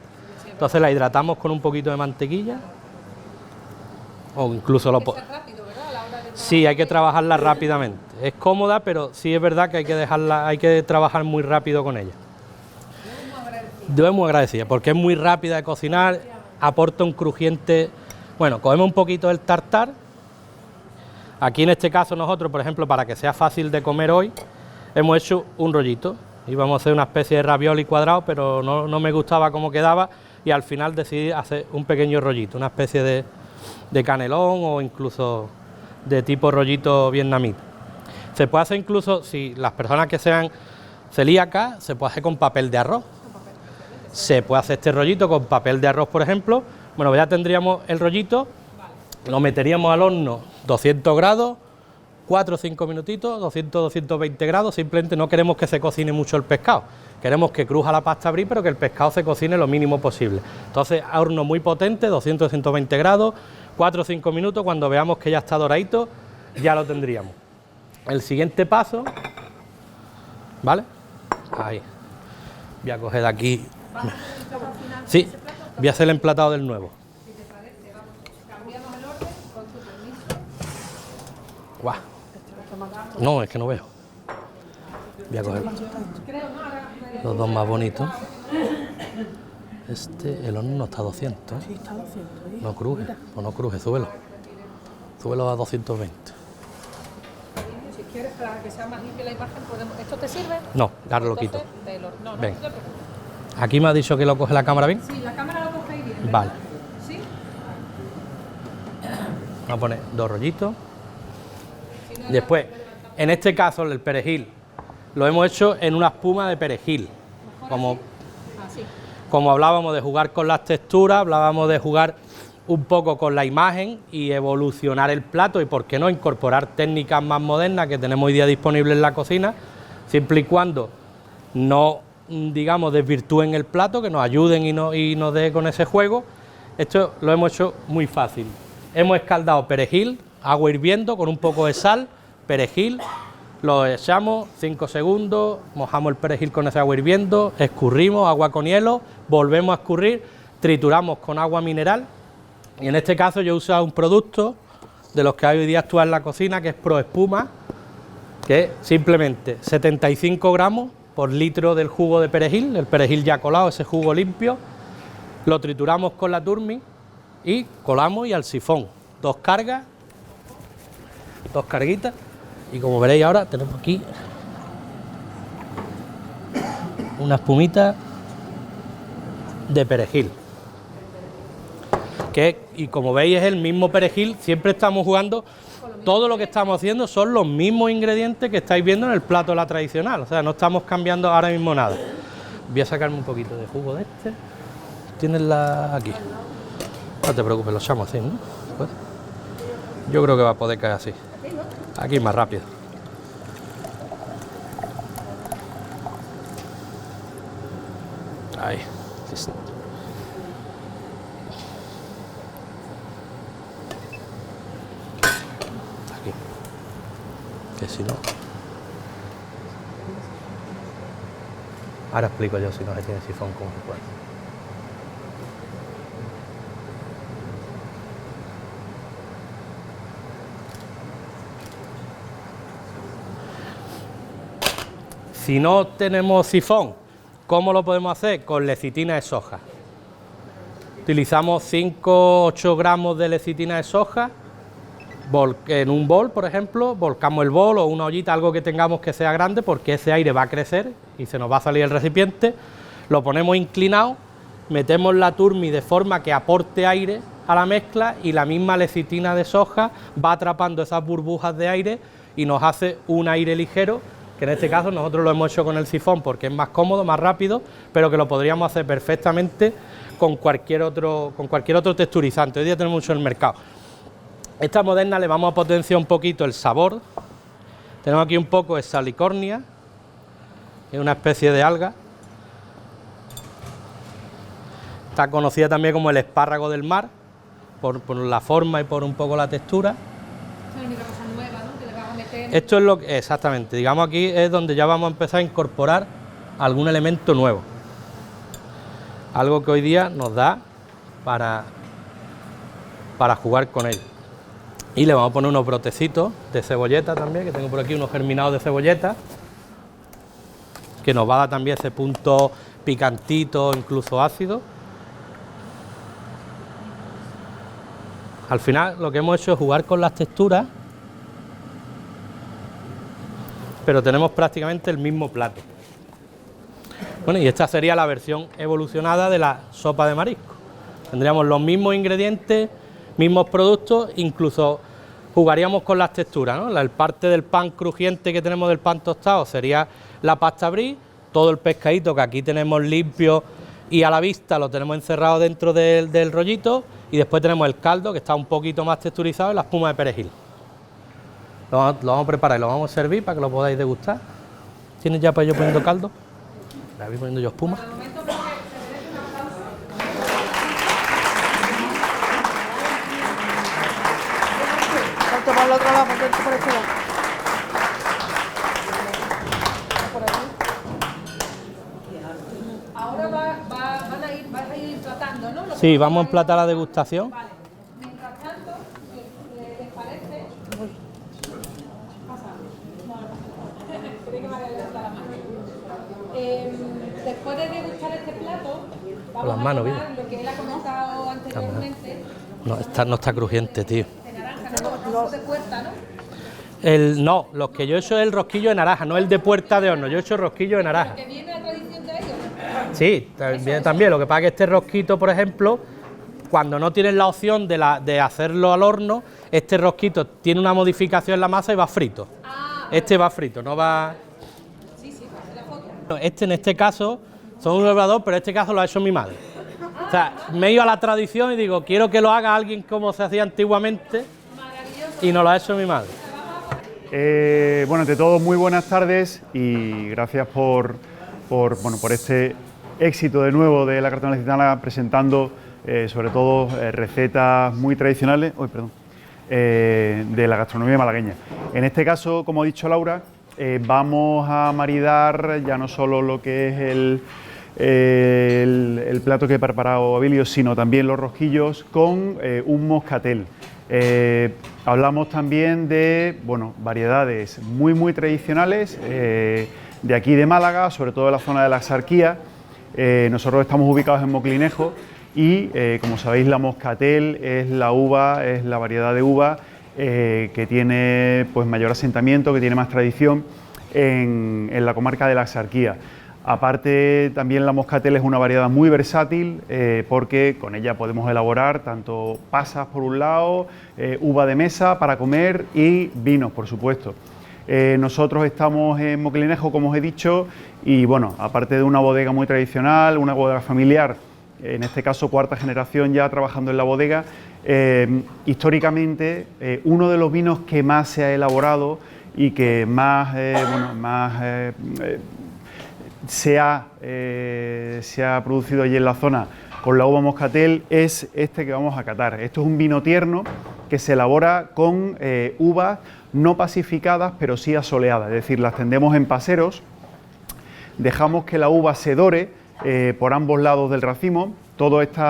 [SPEAKER 2] Entonces la hidratamos con un poquito de mantequilla. O incluso lo sí, hay que trabajarla rápidamente. Es cómoda, pero sí es verdad que hay que dejarla, hay que trabajar muy rápido con ella. Yo es muy agradecida porque es muy rápida de cocinar, aporta un crujiente. Bueno, cogemos un poquito del tartar. Aquí en este caso nosotros, por ejemplo, para que sea fácil de comer hoy, hemos hecho un rollito. Íbamos a hacer una especie de ravioli cuadrado, pero no me gustaba cómo quedaba y al final decidí hacer un pequeño rollito, una especie de canelón o incluso de tipo rollito vietnamita. Se puede hacer incluso, si las personas que sean celíacas, se puede hacer con papel de arroz. Se puede hacer este rollito con papel de arroz, por ejemplo. Bueno, ya tendríamos el rollito, lo meteríamos al horno 200 grados, 4 o 5 minutitos, 200-220 grados, simplemente no queremos que se cocine mucho el pescado. Queremos que cruja la pasta brie, pero que el pescado se cocine lo mínimo posible. Entonces, a horno muy potente, 200-120 grados, 4 o 5 minutos, cuando veamos que ya está doradito, ya lo tendríamos. El siguiente paso, ¿vale? Ahí. Voy a coger de aquí. Sí, voy a hacer el emplatado del nuevo.
[SPEAKER 1] Si te parece, vamos, cambiamos el orden con tu permiso.
[SPEAKER 2] Guau. No, es que no veo. Voy a coger los dos más bonitos. El horno no está a 200, ¿eh?
[SPEAKER 3] Sí, está a 200.
[SPEAKER 2] No cruje, pues no cruje, súbelo. Súbelo a 220.
[SPEAKER 1] Si quieres, para que sea más limpia la imagen, podemos... ¿Esto te sirve?
[SPEAKER 2] No, ahora lo quito.
[SPEAKER 1] No,
[SPEAKER 2] Ven.
[SPEAKER 1] no te preocupes.
[SPEAKER 2] Aquí me ha dicho que lo coge la cámara bien.
[SPEAKER 1] Sí, la cámara lo coge ahí bien, ¿verdad?
[SPEAKER 2] Vale.
[SPEAKER 1] ¿Sí?
[SPEAKER 2] Vamos a poner 2 rollitos. Después, en este caso, el perejil, lo hemos hecho en una espuma de perejil. Como hablábamos de jugar con las texturas, hablábamos de jugar un poco con la imagen y evolucionar el plato y, por qué no, incorporar técnicas más modernas que tenemos hoy día disponibles en la cocina, siempre y cuando no, digamos, desvirtúen el plato, que nos ayuden y nos dé con ese juego. Esto lo hemos hecho muy fácil. Hemos escaldado perejil, agua hirviendo con un poco de sal, perejil, Lo echamos 5 segundos, mojamos el perejil con ese agua hirviendo, escurrimos, agua con hielo, volvemos a escurrir, trituramos con agua mineral y en este caso yo he usado un producto de los que hay hoy día actual en la cocina, que es Pro Espuma, que es simplemente 75 gramos por litro del jugo de perejil, el perejil ya colado, ese jugo limpio, lo trituramos con la turmi y colamos y al sifón. 2 cargas, 2 carguitas, y como veréis ahora tenemos aquí una espumita de perejil. Y como veis es el mismo perejil, siempre estamos jugando, todo lo que estamos haciendo son los mismos ingredientes que estáis viendo en el plato la tradicional, o sea, no estamos cambiando ahora mismo nada. Voy a sacarme un poquito de jugo de este, tienes la aquí, no te preocupes, lo echamos así, ¿no? Pues, yo creo que va a poder caer así, aquí más rápido. Ahí. Aquí. Que si no... Ahora explico yo si no se tiene sifón cómo se puede. Si no tenemos sifón, ¿cómo lo podemos hacer? Con lecitina de soja. Utilizamos 5-8 gramos de lecitina de soja en un bol, por ejemplo, volcamos el bol o una ollita, algo que tengamos que sea grande, porque ese aire va a crecer y se nos va a salir el recipiente, lo ponemos inclinado, metemos la turmi de forma que aporte aire a la mezcla y la misma lecitina de soja va atrapando esas burbujas de aire y nos hace un aire ligero, que en este caso nosotros lo hemos hecho con el sifón porque es más cómodo, más rápido, pero que lo podríamos hacer perfectamente con cualquier otro texturizante. Hoy día tenemos mucho en el mercado. Esta moderna le vamos a potenciar un poquito el sabor. Tenemos aquí un poco de salicornia, que es una especie de alga. Está conocida también como el espárrago del mar, por la forma y por un poco la textura.
[SPEAKER 1] Es una cosa nueva, ¿no? Que le vas a meter...
[SPEAKER 2] Esto es lo que, exactamente, digamos aquí es donde ya vamos a empezar a incorporar algún elemento nuevo. Algo que hoy día nos da para jugar con él. Y le vamos a poner unos brotecitos de cebolleta también, que tengo por aquí unos germinados de cebolleta, que nos va a dar también ese punto picantito, incluso ácido. Al final lo que hemos hecho es jugar con las texturas, pero tenemos prácticamente el mismo plato. Bueno, y esta sería la versión evolucionada de la sopa de marisco. Tendríamos los mismos ingredientes, mismos productos, incluso jugaríamos con las texturas, ¿no? La parte del pan crujiente que tenemos del pan tostado sería la pasta brie, todo el pescadito que aquí tenemos limpio y a la vista lo tenemos encerrado dentro del rollito, y después tenemos el caldo que está un poquito más texturizado y la espuma de perejil. Lo vamos a preparar y lo vamos a servir para que lo podáis degustar. ¿Tienes ya para yo poniendo caldo? Le voy poniendo yo espuma.
[SPEAKER 3] Por el otro lado, por este lado.
[SPEAKER 1] Ahora vas a ir tratando, ¿no?
[SPEAKER 2] Sí, vamos a emplatar la degustación.
[SPEAKER 1] Vale. Mientras tanto, ¿les parece? Después de degustar este plato,
[SPEAKER 2] Con las manos,
[SPEAKER 1] a
[SPEAKER 2] bien.
[SPEAKER 1] tomar lo que él ha comentado anteriormente,
[SPEAKER 2] No está crujiente, tío.
[SPEAKER 1] de naranja, ¿no? De puerta, ¿no?
[SPEAKER 2] No, lo que yo he hecho es el rosquillo de naranja, no el de puerta de horno. Yo he hecho rosquillo de naranja.
[SPEAKER 1] Que viene la tradición de ellos.
[SPEAKER 2] Sí, también. Lo que pasa es que este rosquito, por ejemplo, cuando no tienes la opción de hacerlo al horno, este rosquito tiene una modificación en la masa y va frito. Este va frito, no va...
[SPEAKER 1] Sí, la foto.
[SPEAKER 2] Este, en este caso, son un obrador, pero en este caso lo ha hecho mi madre. O sea, me he ido a la tradición y digo, quiero que lo haga alguien como se hacía antiguamente, y nos lo ha hecho mi madre.
[SPEAKER 4] Bueno, ante todo, muy buenas tardes y gracias por este éxito de nuevo de la Carta Licitana, presentando sobre todo recetas muy tradicionales de la gastronomía malagueña. En este caso, como ha dicho Laura, vamos a maridar ya no solo lo que es el plato que he preparado Abilio, sino también los rosquillos con un moscatel. Hablamos también de variedades muy tradicionales de aquí de Málaga, sobre todo de la zona de la Axarquía. Nosotros estamos ubicados en Moclinejo y, como sabéis, la moscatel es la variedad de uva que tiene pues mayor asentamiento, que tiene más tradición en la comarca de la Axarquía. Aparte, también la moscatel es una variedad muy versátil porque con ella podemos elaborar tanto pasas por un lado, uva de mesa para comer y vinos, por supuesto. Nosotros estamos en Moclinejo, como os he dicho, y bueno, aparte de una bodega muy tradicional, una bodega familiar, en este caso cuarta generación ya trabajando en la bodega, históricamente uno de los vinos que más se ha elaborado y que más se ha producido allí en la zona con la uva moscatel es este que vamos a catar. Esto es un vino tierno que se elabora con uvas no pasificadas pero sí asoleadas, es decir, las tendemos en paseros, dejamos que la uva se dore por ambos lados del racimo. Todo este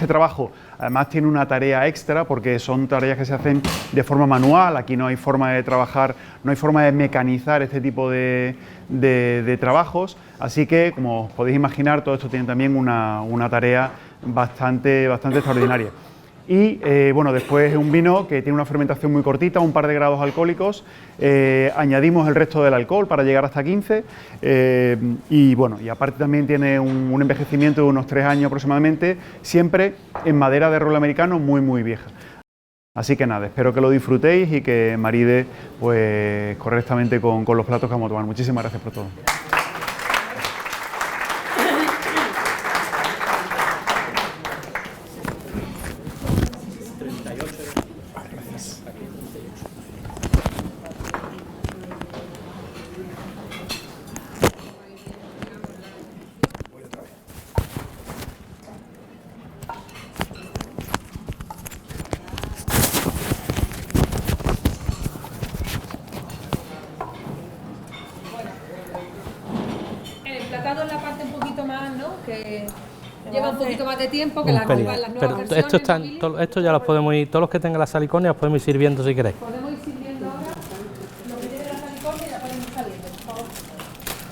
[SPEAKER 4] trabajo además tiene una tarea extra porque son tareas que se hacen de forma manual. Aquí no hay forma de trabajar, no hay forma de mecanizar este tipo de trabajos, así que, como os podéis imaginar, todo esto tiene también una tarea bastante extraordinaria. Y bueno, después es un vino que tiene una fermentación muy cortita, un par de grados alcohólicos, añadimos el resto del alcohol para llegar hasta 15 y bueno, y aparte también tiene un envejecimiento de unos 3 años aproximadamente, siempre en madera de roble americano muy vieja. Así que nada, espero que lo disfrutéis y que maride pues correctamente con los platos que vamos a tomar. Muchísimas gracias por todo.
[SPEAKER 1] Es la parte un poquito más, ¿no? Que lleva un poquito más de tiempo que las
[SPEAKER 2] pelín.
[SPEAKER 1] nuevas
[SPEAKER 2] Pero
[SPEAKER 1] versiones.
[SPEAKER 2] esto ya los podemos ir, todos los que tengan la salicornia los podemos ir sirviendo si queréis.
[SPEAKER 1] Podemos ir sirviendo ahora lo que tiene la salicornia y ya podemos ir saliendo, por favor.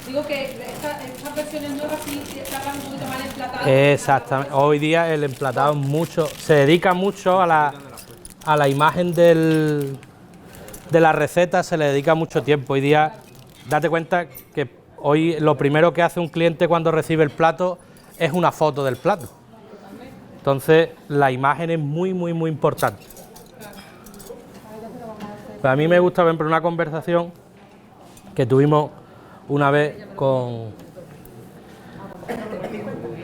[SPEAKER 1] Digo que estas versiones nuevas sí tardan un poquito más en emplatar.
[SPEAKER 2] Exactamente. Hoy día el emplatado se dedica mucho a la imagen de la receta, se le dedica mucho tiempo. Hoy día, date cuenta que hoy lo primero que hace un cliente cuando recibe el plato es una foto del plato. Entonces, la imagen es muy importante. Pues a mí me gusta, por ejemplo, una conversación que tuvimos una vez con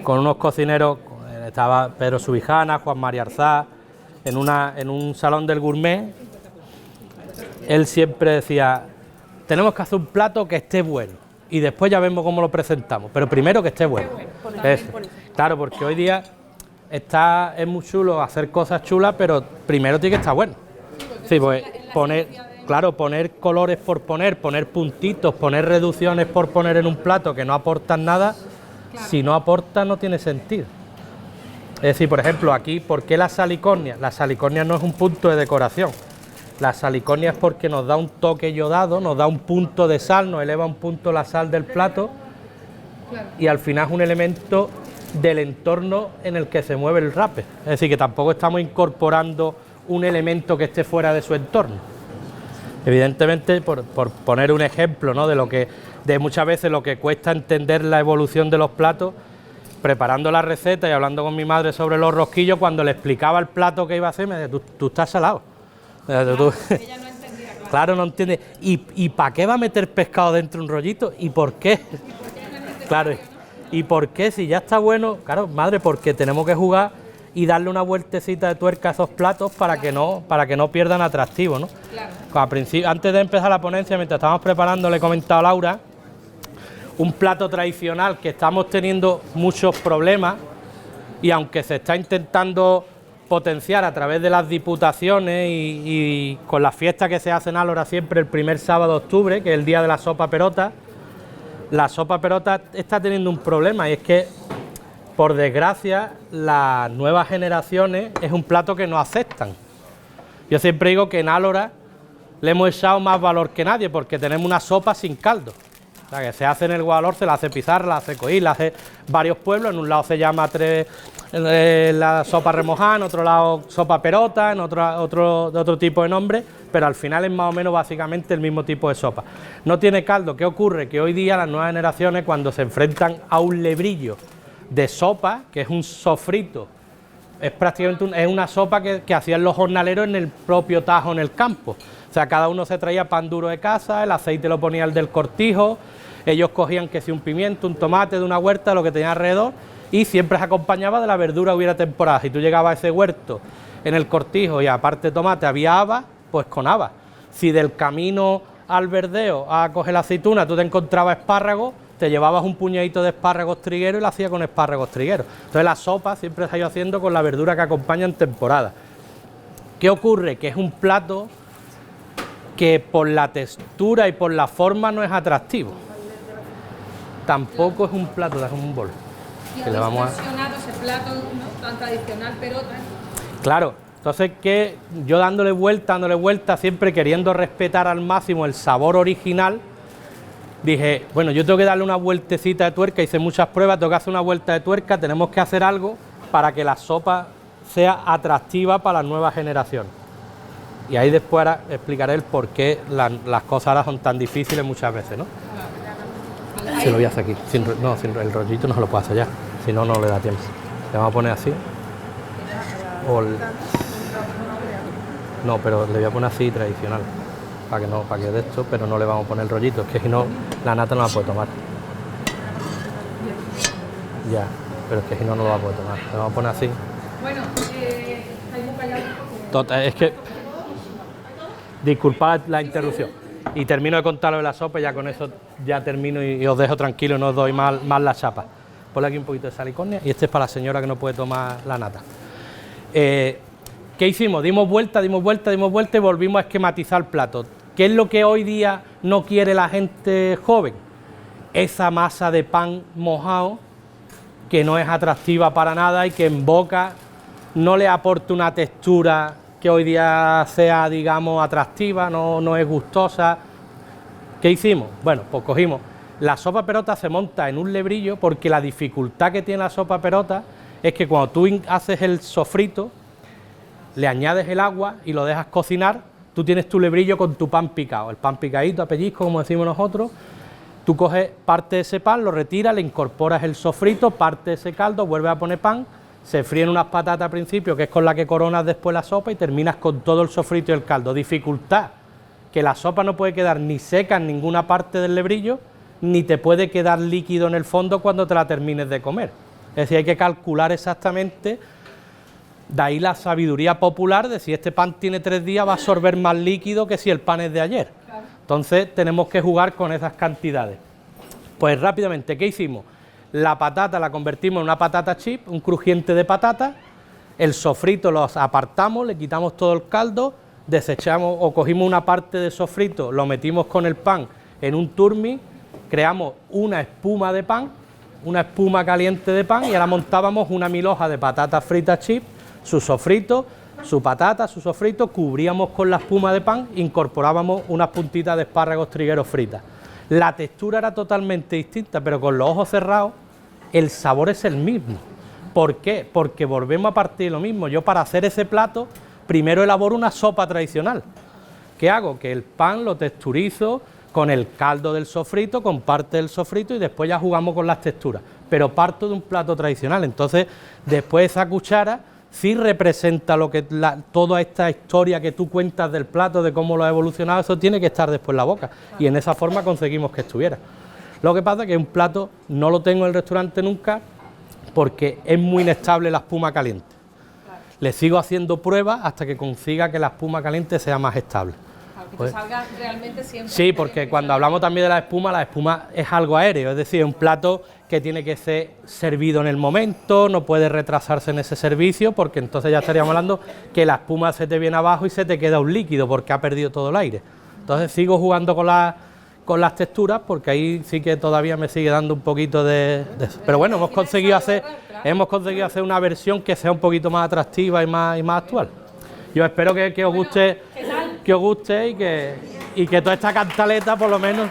[SPEAKER 2] unos cocineros, estaba Pedro Subijana, Juan María Arzá, en un salón del gourmet. Él siempre decía, tenemos que hacer un plato que esté bueno y después ya vemos cómo lo presentamos, pero primero que esté bueno. Claro, porque hoy día es muy chulo hacer cosas chulas, pero primero tiene que estar bueno. Sí, pues poner colores por poner puntitos, poner reducciones por poner en un plato que no aportan nada, si no aporta no tiene sentido. Es decir, por ejemplo, aquí, ¿por qué la salicornia? La salicornia no es un punto de decoración. La salicornia es porque nos da un toque yodado, nos da un punto de sal, nos eleva un punto la sal del plato y al final es un elemento del entorno en el que se mueve el rape. Es decir, que tampoco estamos incorporando un elemento que esté fuera de su entorno. Evidentemente, por poner un ejemplo, ¿no?, de muchas veces lo que cuesta entender la evolución de los platos, preparando la receta y hablando con mi madre sobre los rosquillos, cuando le explicaba el plato que iba a hacer, me decía, tú estás salado.
[SPEAKER 1] Ella no entendía,
[SPEAKER 2] claro, no entiende. ¿Y para qué va a meter pescado dentro de un rollito? ¿Y por qué? Claro, ¿y por qué? Si ya está bueno, claro, madre, porque tenemos que jugar y darle una vueltecita de tuerca a esos platos para que no pierdan atractivo, ¿no? Claro. Antes de empezar la ponencia, mientras estábamos preparando, le he comentado a Laura un plato tradicional que estamos teniendo muchos problemas y aunque se está intentando potenciar a través de las diputaciones y con las fiestas que se hacen ahora siempre el primer sábado de octubre, que es el día de la sopa perota. La sopa perota está teniendo un problema y es que, por desgracia, las nuevas generaciones es un plato que no aceptan. Yo siempre digo que en Álora le hemos echado más valor que nadie porque tenemos una sopa sin caldo. O sea, que se hace en el Guadalhorce, se la hace Pizarra, la hace Coín, la hace varios pueblos. En un lado se llama la sopa remojada, en otro lado sopa perota, en otro tipo de nombre, pero al final es más o menos básicamente el mismo tipo de sopa. No tiene caldo. ¿Qué ocurre? Que hoy día las nuevas generaciones, cuando se enfrentan a un lebrillo de sopa, que es un sofrito, es prácticamente una sopa que hacían los jornaleros en el propio tajo en el campo. O sea, cada uno se traía pan duro de casa, el aceite lo ponía el del cortijo, ellos cogían que si un pimiento, un tomate de una huerta, lo que tenía alrededor, y siempre se acompañaba de la verdura que hubiera temporada. Si tú llegabas a ese huerto en el cortijo y aparte de tomate había habas, pues con habas. Si del camino al verdeo a coger la aceituna tú te encontrabas espárragos, te llevabas un puñadito de espárragos trigueros y la hacías con espárragos trigueros. Entonces la sopa siempre se ha ido haciendo con la verdura que acompaña en temporada. ¿Qué ocurre? Que es un plato que por la textura y por la forma no es atractivo. Tampoco es un plato, déjame un bol.
[SPEAKER 1] Y
[SPEAKER 2] Que le vamos a...
[SPEAKER 1] ese plato, ¿no?, tan tradicional perota.
[SPEAKER 2] Claro, entonces que yo dándole vuelta, siempre queriendo respetar al máximo el sabor original, dije, bueno, yo tengo que darle una vueltecita de tuerca, hice muchas pruebas, tengo que hacer una vuelta de tuerca, tenemos que hacer algo para que la sopa sea atractiva para las nuevas generaciones. Y ahí después ahora explicaré el por qué las cosas ahora son tan difíciles muchas veces, ¿no? Se lo voy a hacer aquí, sin el rollito no se lo puedo hacer ya, si no, no le da tiempo. Le vamos a poner así. No, pero le voy a poner así tradicional, para que de esto, pero no le vamos a poner el rollito, es que si no, la nata no la puede tomar. Ya, pero es que si no, no lo va a poder tomar. Le vamos a poner así.
[SPEAKER 1] Bueno, hay muy callado.
[SPEAKER 2] Es que... Disculpad la interrupción. Y termino de contar lo de la sopa y ya con eso ya termino y os dejo tranquilo y no os doy más la chapa. Ponle aquí un poquito de salicornia y este es para la señora que no puede tomar la nata. ¿Qué hicimos? Dimos vuelta y volvimos a esquematizar el plato. ¿Qué es lo que hoy día no quiere la gente joven? Esa masa de pan mojado que no es atractiva para nada y que en boca no le aporta una textura que hoy día sea, digamos, atractiva, no es gustosa. ¿Qué hicimos? Bueno, pues cogimos. La sopa perota se monta en un lebrillo porque la dificultad que tiene la sopa perota es que cuando tú haces el sofrito, le añades el agua y lo dejas cocinar, tú tienes tu lebrillo con tu pan picado, el pan picadito a pellizco, como decimos nosotros. Tú coges parte de ese pan, lo retiras, le incorporas el sofrito, parte de ese caldo, vuelves a poner pan, se fríen unas patatas al principio, que es con la que coronas después la sopa, y terminas con todo el sofrito y el caldo. Dificultad, que la sopa no puede quedar ni seca en ninguna parte del lebrillo, ni te puede quedar líquido en el fondo cuando te la termines de comer. Es decir, hay que calcular exactamente, de ahí la sabiduría popular de si este pan tiene 3 días va a absorber más líquido que si el pan es de ayer. Entonces tenemos que jugar con esas cantidades. Pues rápidamente, ¿qué hicimos? La patata la convertimos en una patata chip, un crujiente de patata, el sofrito los apartamos, le quitamos todo el caldo, desechamos o cogimos una parte de sofrito, lo metimos con el pan en un turmi, creamos una espuma de pan, una espuma caliente de pan y ahora montábamos una milhoja de patatas fritas chip, su sofrito, su patata, su sofrito, cubríamos con la espuma de pan, incorporábamos unas puntitas de espárragos trigueros fritas. La textura era totalmente distinta, pero con los ojos cerrados el sabor es el mismo. ¿Por qué? Porque volvemos a partir de lo mismo. Yo para hacer ese plato primero elaboro una sopa tradicional. ¿Qué hago? Que el pan lo texturizo con el caldo del sofrito, con parte del sofrito y después ya jugamos con las texturas. Pero parto de un plato tradicional. Entonces, después esa cuchara sí representa lo que toda esta historia que tú cuentas del plato, de cómo lo ha evolucionado, eso tiene que estar después en la boca. Y en esa forma conseguimos que estuviera. Lo que pasa es que un plato no lo tengo en el restaurante nunca porque es muy inestable la espuma caliente. Le sigo haciendo pruebas hasta que consiga que la espuma caliente sea más estable.
[SPEAKER 1] que
[SPEAKER 2] Pues,
[SPEAKER 1] te salga realmente siempre.
[SPEAKER 2] sí, porque cuando hablamos también de la espuma es algo aéreo, es decir, un plato que tiene que ser servido en el momento, no puede retrasarse en ese servicio, porque entonces ya estaríamos hablando que la espuma se te viene abajo y se te queda un líquido porque ha perdido todo el aire. Entonces sigo jugando con las texturas, porque ahí sí que todavía me sigue dando un poquito de eso. Pero bueno, hemos conseguido hacer una versión que sea un poquito más atractiva y más actual. Yo espero que os guste, y que toda esta cantaleta por lo menos.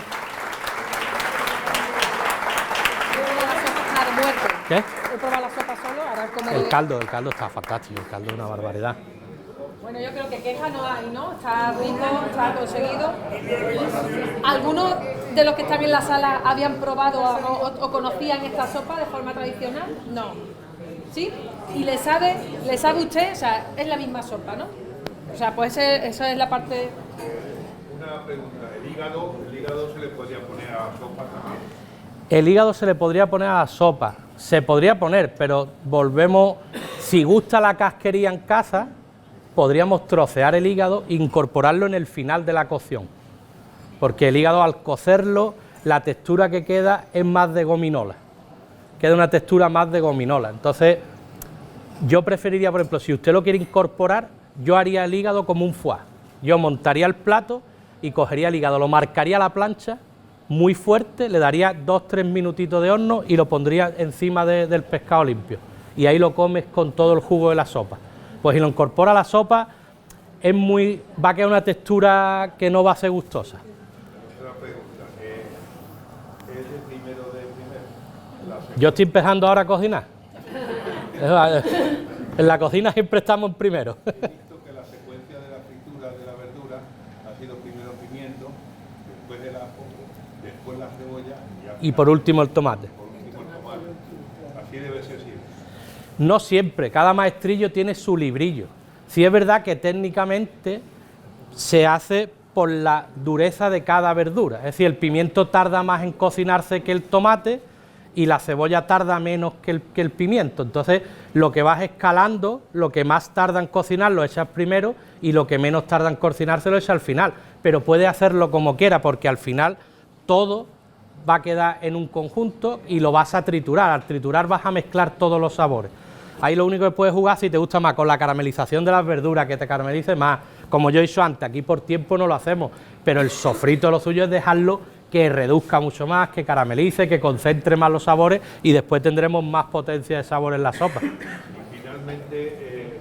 [SPEAKER 2] ¿Qué?
[SPEAKER 1] He probado la sopa solo, ahora comer
[SPEAKER 2] El caldo está fantástico, el caldo es una barbaridad.
[SPEAKER 1] Bueno, yo creo que queja no hay, ¿no? Está rico, está conseguido. ¿Algunos de los que están en la sala habían probado o conocían esta sopa de forma tradicional? No. ¿Sí? ¿Y le sabe usted? O sea, es la misma sopa, ¿no? O sea, pues esa es la parte...
[SPEAKER 5] Una pregunta, ¿el hígado se le podría poner a la sopa también?
[SPEAKER 2] El hígado se le podría poner a la sopa, se podría poner, pero volvemos, si gusta la casquería en casa, podríamos trocear el hígado e incorporarlo en el final de la cocción, porque el hígado al cocerlo, la textura que queda es más de gominola, queda una textura más de gominola. Entonces, yo preferiría, por ejemplo, si usted lo quiere incorporar, yo haría el hígado como un foie. Yo montaría el plato y cogería el hígado, lo marcaría a la plancha muy fuerte, le daría 2-3 minutitos de horno y lo pondría encima del pescado limpio. Y ahí lo comes con todo el jugo de la sopa. Pues si lo incorpora a la sopa, va a quedar una textura que no va a ser gustosa.
[SPEAKER 5] Otra pregunta, ¿es el primero de primero?
[SPEAKER 2] Yo estoy empezando ahora a cocinar. En la cocina siempre estamos en primero.
[SPEAKER 5] He visto que la secuencia de la fritura de la verdura ha sido primero pimiento, después el ajo, después la cebolla
[SPEAKER 2] Y por último el tomate.
[SPEAKER 5] por último el tomate. Así debe ser siempre.
[SPEAKER 2] No siempre, cada maestrillo tiene su librillo. Sí es verdad que técnicamente se hace por la dureza de cada verdura. Es decir, el pimiento tarda más en cocinarse que el tomate y la cebolla tarda menos que el pimiento. Entonces, lo que vas escalando, lo que más tarda en cocinar lo echas primero y lo que menos tarda en cocinarse lo echas al final. Pero puede hacerlo como quiera, porque al final todo va a quedar en un conjunto y lo vas a triturar. Al triturar vas a mezclar todos los sabores. Ahí lo único que puedes jugar, si te gusta más, con la caramelización de las verduras, que te caramelice más, como yo he dicho antes, aquí por tiempo no lo hacemos, pero el sofrito lo suyo es dejarlo que reduzca mucho más, que caramelice, que concentre más los sabores y después tendremos más potencia de sabor en la sopa.
[SPEAKER 5] Y finalmente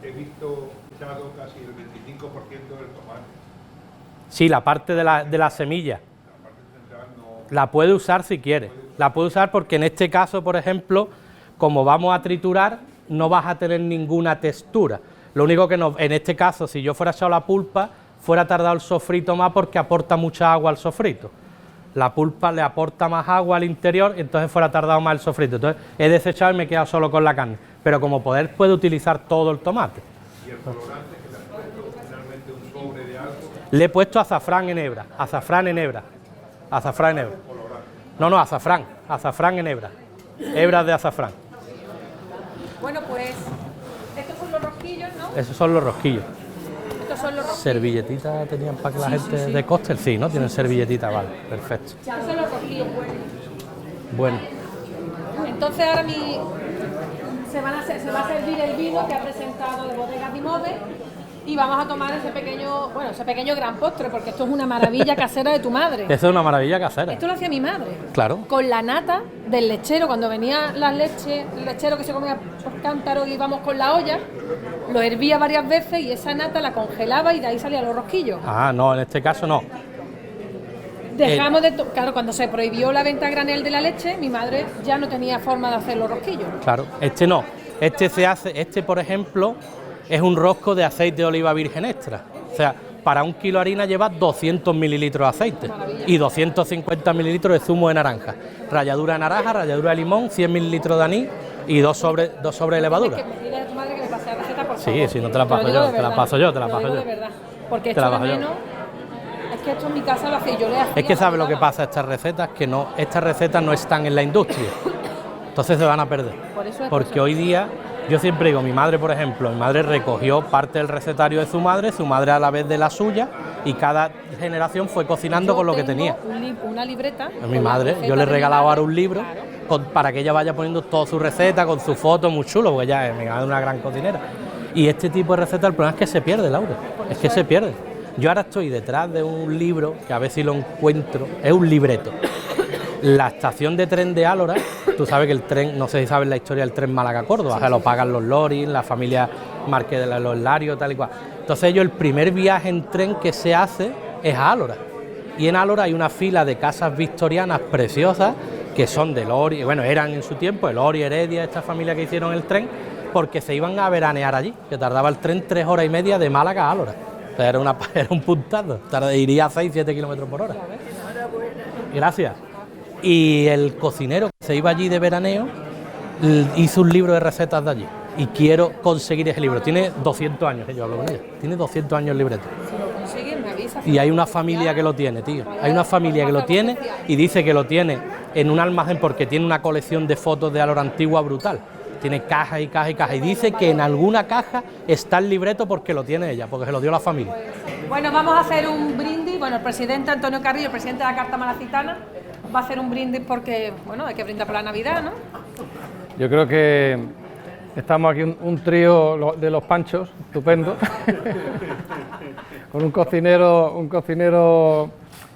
[SPEAKER 5] he visto echado casi el 25% del tomate.
[SPEAKER 2] Sí, la parte de la semilla.
[SPEAKER 5] La parte central no.
[SPEAKER 2] La puede usar si quiere, la puede usar porque en este caso, por ejemplo, como vamos a triturar, no vas a tener ninguna textura. Lo único que en este caso, si yo fuera echado la pulpa, fuera tardado el sofrito más porque aporta mucha agua al sofrito. La pulpa le aporta más agua al interior, entonces fuera tardado más el sofrito. Entonces he desechado y me he quedado solo con la carne. Pero como poder puede utilizar todo el tomate.
[SPEAKER 5] Y el colorante que le han puesto finalmente un sobre de algo.
[SPEAKER 2] Le he puesto azafrán en hebra, azafrán en hebra. No, azafrán en hebra. Hebras de azafrán.
[SPEAKER 1] Bueno, pues estos son los rosquillos, ¿no?
[SPEAKER 2] Esos son los rosquillos.
[SPEAKER 1] Estos son los rosquillos.
[SPEAKER 2] ¿Servilletita tenían para que la gente de cóctel? Sí, ¿no? Tienen servilletita, vale, perfecto.
[SPEAKER 1] Estos son los rosquillos buenos.
[SPEAKER 2] Bueno,
[SPEAKER 1] Entonces ahora se va a servir el vino que ha presentado de Bodegas Di Mode y vamos a tomar ese pequeño gran postre, porque esto es una maravilla casera de tu madre.
[SPEAKER 2] eso es una maravilla casera.
[SPEAKER 1] Esto lo hacía mi madre.
[SPEAKER 2] Claro.
[SPEAKER 1] Con la nata del lechero, cuando venía las leches, el lechero que se comía por cántaro y íbamos con la olla, lo hervía varias veces y esa nata la congelaba y de ahí salían los rosquillos.
[SPEAKER 2] Ah, no, en este caso no.
[SPEAKER 1] Dejamos claro, cuando se prohibió la venta a granel de la leche, mi madre ya no tenía forma de hacer los rosquillos.
[SPEAKER 2] Claro, este no. Este por ejemplo, es un rosco de aceite de oliva virgen extra. O sea, para 1 kilo de harina lleva 200 mililitros de aceite y 250 mililitros de zumo de naranja. Ralladura de naranja, ralladura de limón, 100 mililitros de anís y dos sobres de levadura.
[SPEAKER 1] Tienes que pedirle a tu madre que me pase la receta, por favor.
[SPEAKER 2] Sí, si no te la paso
[SPEAKER 1] lo digo
[SPEAKER 2] yo,
[SPEAKER 1] de
[SPEAKER 2] te la
[SPEAKER 1] verdad.
[SPEAKER 2] paso yo, te la
[SPEAKER 1] Lo
[SPEAKER 2] paso
[SPEAKER 1] digo
[SPEAKER 2] yo.
[SPEAKER 1] de verdad. Porque
[SPEAKER 2] Te la
[SPEAKER 1] esto de
[SPEAKER 2] paso yo.
[SPEAKER 1] menos, es que esto en mi casa lo hacía, yo le hacía.
[SPEAKER 2] Es que sabe lo que pasa a estas recetas, que estas recetas no están en la industria, entonces se van a perder.
[SPEAKER 1] Por eso es
[SPEAKER 2] Porque hoy día Yo siempre digo, mi madre, por ejemplo, mi madre recogió parte del recetario de su madre a la vez de la suya, y cada generación fue cocinando con lo que tenía.
[SPEAKER 1] Una libreta.
[SPEAKER 2] A mi madre, yo le regalaba ahora un libro para que ella vaya poniendo toda su receta, con su foto, muy chulo, porque ella es una gran cocinera. Y este tipo de receta, el problema es que se pierde, Laura, es que se pierde. Yo ahora estoy detrás de un libro, que a ver si lo encuentro, es un libreto. La estación de tren de Álora, tú sabes que el tren, no sé si sabes la historia del tren Málaga-Córdoba, o sea, lo pagan los Loris, la familia Márquez de los Larios, tal y cual. Entonces el primer viaje en tren que se hace es a Álora. Y en Álora hay una fila de casas victorianas preciosas, que son de Lori, bueno, eran en su tiempo, el Lori, Heredia, esta familia que hicieron el tren, porque se iban a veranear allí, que tardaba el tren 3 horas y media de Málaga a Álora. O sea, era un puntazo, iría a 6-7 kilómetros por hora. Gracias. Y el cocinero que se iba allí de veraneo hizo un libro de recetas de allí. Y quiero conseguir ese libro. Tiene 200 años, yo hablo con ella. Tiene 200 años el libreto.
[SPEAKER 1] Si lo consigues, me avisas.
[SPEAKER 2] Y hay una familia que lo tiene, tío. Hay una familia que lo tiene y dice que lo tiene en un almacén porque tiene una colección de fotos de Álora Antigua brutal. Tiene cajas y cajas y cajas. Y dice que en alguna caja está el libreto porque lo tiene ella, porque se lo dio la familia.
[SPEAKER 1] Bueno, vamos a hacer un brindis. Bueno, el presidente Antonio Carrillo, el presidente de la Carta Malacitana, va a hacer un brindis porque, bueno, hay que brindar por la Navidad, ¿no?
[SPEAKER 6] Yo creo que estamos aquí un trío de los Panchos, estupendo, con un cocinero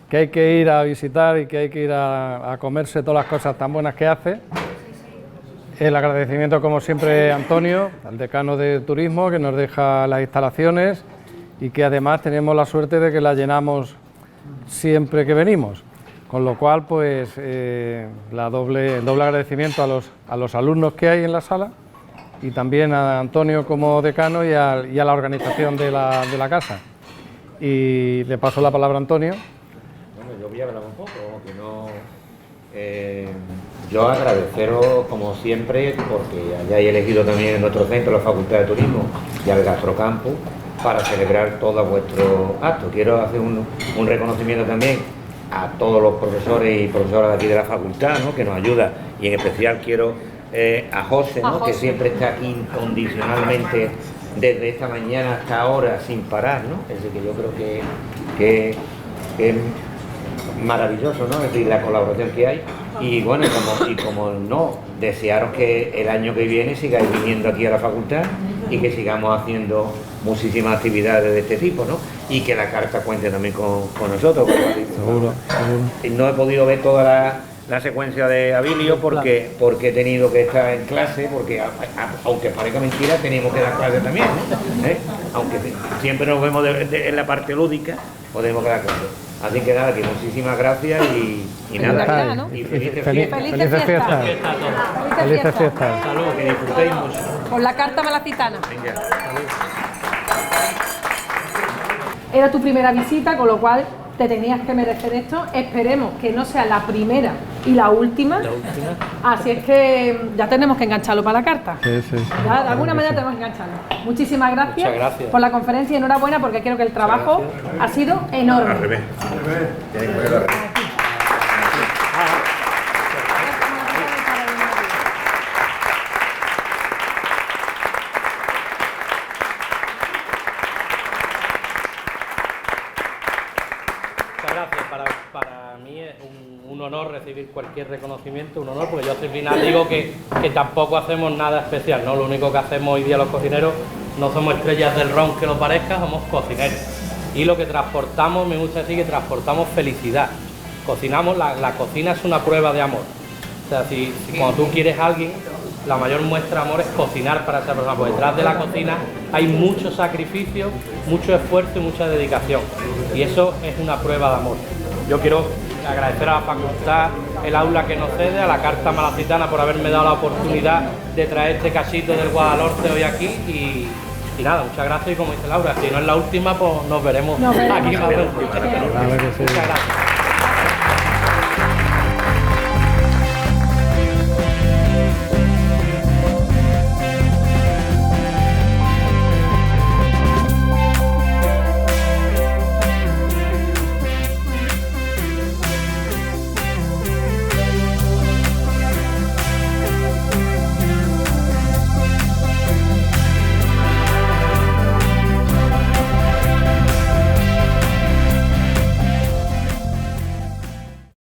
[SPEAKER 6] que hay que ir a visitar y que hay que ir a comerse todas las cosas tan buenas que hace. El agradecimiento, como siempre, a Antonio, al decano de turismo, que nos deja las instalaciones y que además tenemos la suerte de que las llenamos siempre que venimos. Con lo cual, pues, el doble agradecimiento a los alumnos que hay en la sala y también a Antonio como decano y a la organización de la casa. Y le paso la palabra a Antonio.
[SPEAKER 7] Bueno, yo voy a hablar un poco, que no... yo agradeceros, como siempre, porque hayáis elegido también en nuestro centro la Facultad de Turismo y al Gastrocampus para celebrar todos vuestros actos. Quiero hacer un reconocimiento también a todos los profesores y profesoras de aquí de la facultad, ¿no?, que nos ayuda, y en especial quiero a José, ¿no?, que siempre está aquí incondicionalmente desde esta mañana hasta ahora sin parar, ¿no? Es decir, que yo creo que es maravilloso, ¿no?, es decir, la colaboración que hay. Y bueno, como no, desearos que el año que viene sigáis viniendo aquí a la facultad y que sigamos haciendo muchísimas actividades de este tipo, ¿no? Y que la carta cuente también con nosotros.
[SPEAKER 6] Seguro.
[SPEAKER 7] No he podido ver toda la secuencia de Abilio porque he tenido que estar en clase, porque aunque parezca mentira, tenemos que dar clase también, ¿eh? Aunque siempre nos vemos en la parte lúdica, podemos dar clase. Así que nada, que muchísimas gracias y nada,
[SPEAKER 1] Navidad, ¿no?
[SPEAKER 7] y felices
[SPEAKER 6] Felices fiestas. Felices fiestas.
[SPEAKER 7] Salud, que disfrutéis mucho.
[SPEAKER 1] Con la Carta Malacitana.
[SPEAKER 7] Venga,
[SPEAKER 1] Era tu primera visita, con lo cual te tenías que merecer esto. Esperemos que no sea la primera y la última. Así es que ya tenemos que engancharlo para la carta.
[SPEAKER 6] Sí.
[SPEAKER 1] Ya, de alguna manera tenemos que engancharlo. Muchísimas gracias,
[SPEAKER 2] Muchas gracias
[SPEAKER 1] por la conferencia y enhorabuena porque creo que el trabajo ha sido enorme.
[SPEAKER 7] al revés. Tenéis que ponerlo al revés.
[SPEAKER 2] Muchas gracias. Para mí es un honor recibir cualquier reconocimiento, un honor, porque yo al final digo que tampoco hacemos nada especial, ¿no? Lo único que hacemos hoy día los cocineros no somos estrellas del ron que lo parezca, somos cocineros. Y lo que transportamos, me gusta decir que transportamos felicidad. Cocinamos, la cocina es una prueba de amor. O sea, si cuando tú quieres a alguien, la mayor muestra de amor es cocinar para esa persona, porque detrás de la cocina hay mucho sacrificio, mucho esfuerzo y mucha dedicación. Y eso es una prueba de amor. Yo quiero agradecer a la facultad, el aula que nos cede, a la Carta Malacitana por haberme dado la oportunidad de traer este cachito del Guadalhorce hoy aquí y nada, muchas gracias y como dice Laura, si no es la última, pues nos veremos aquí.
[SPEAKER 6] Claro que sí.
[SPEAKER 2] Muchas gracias.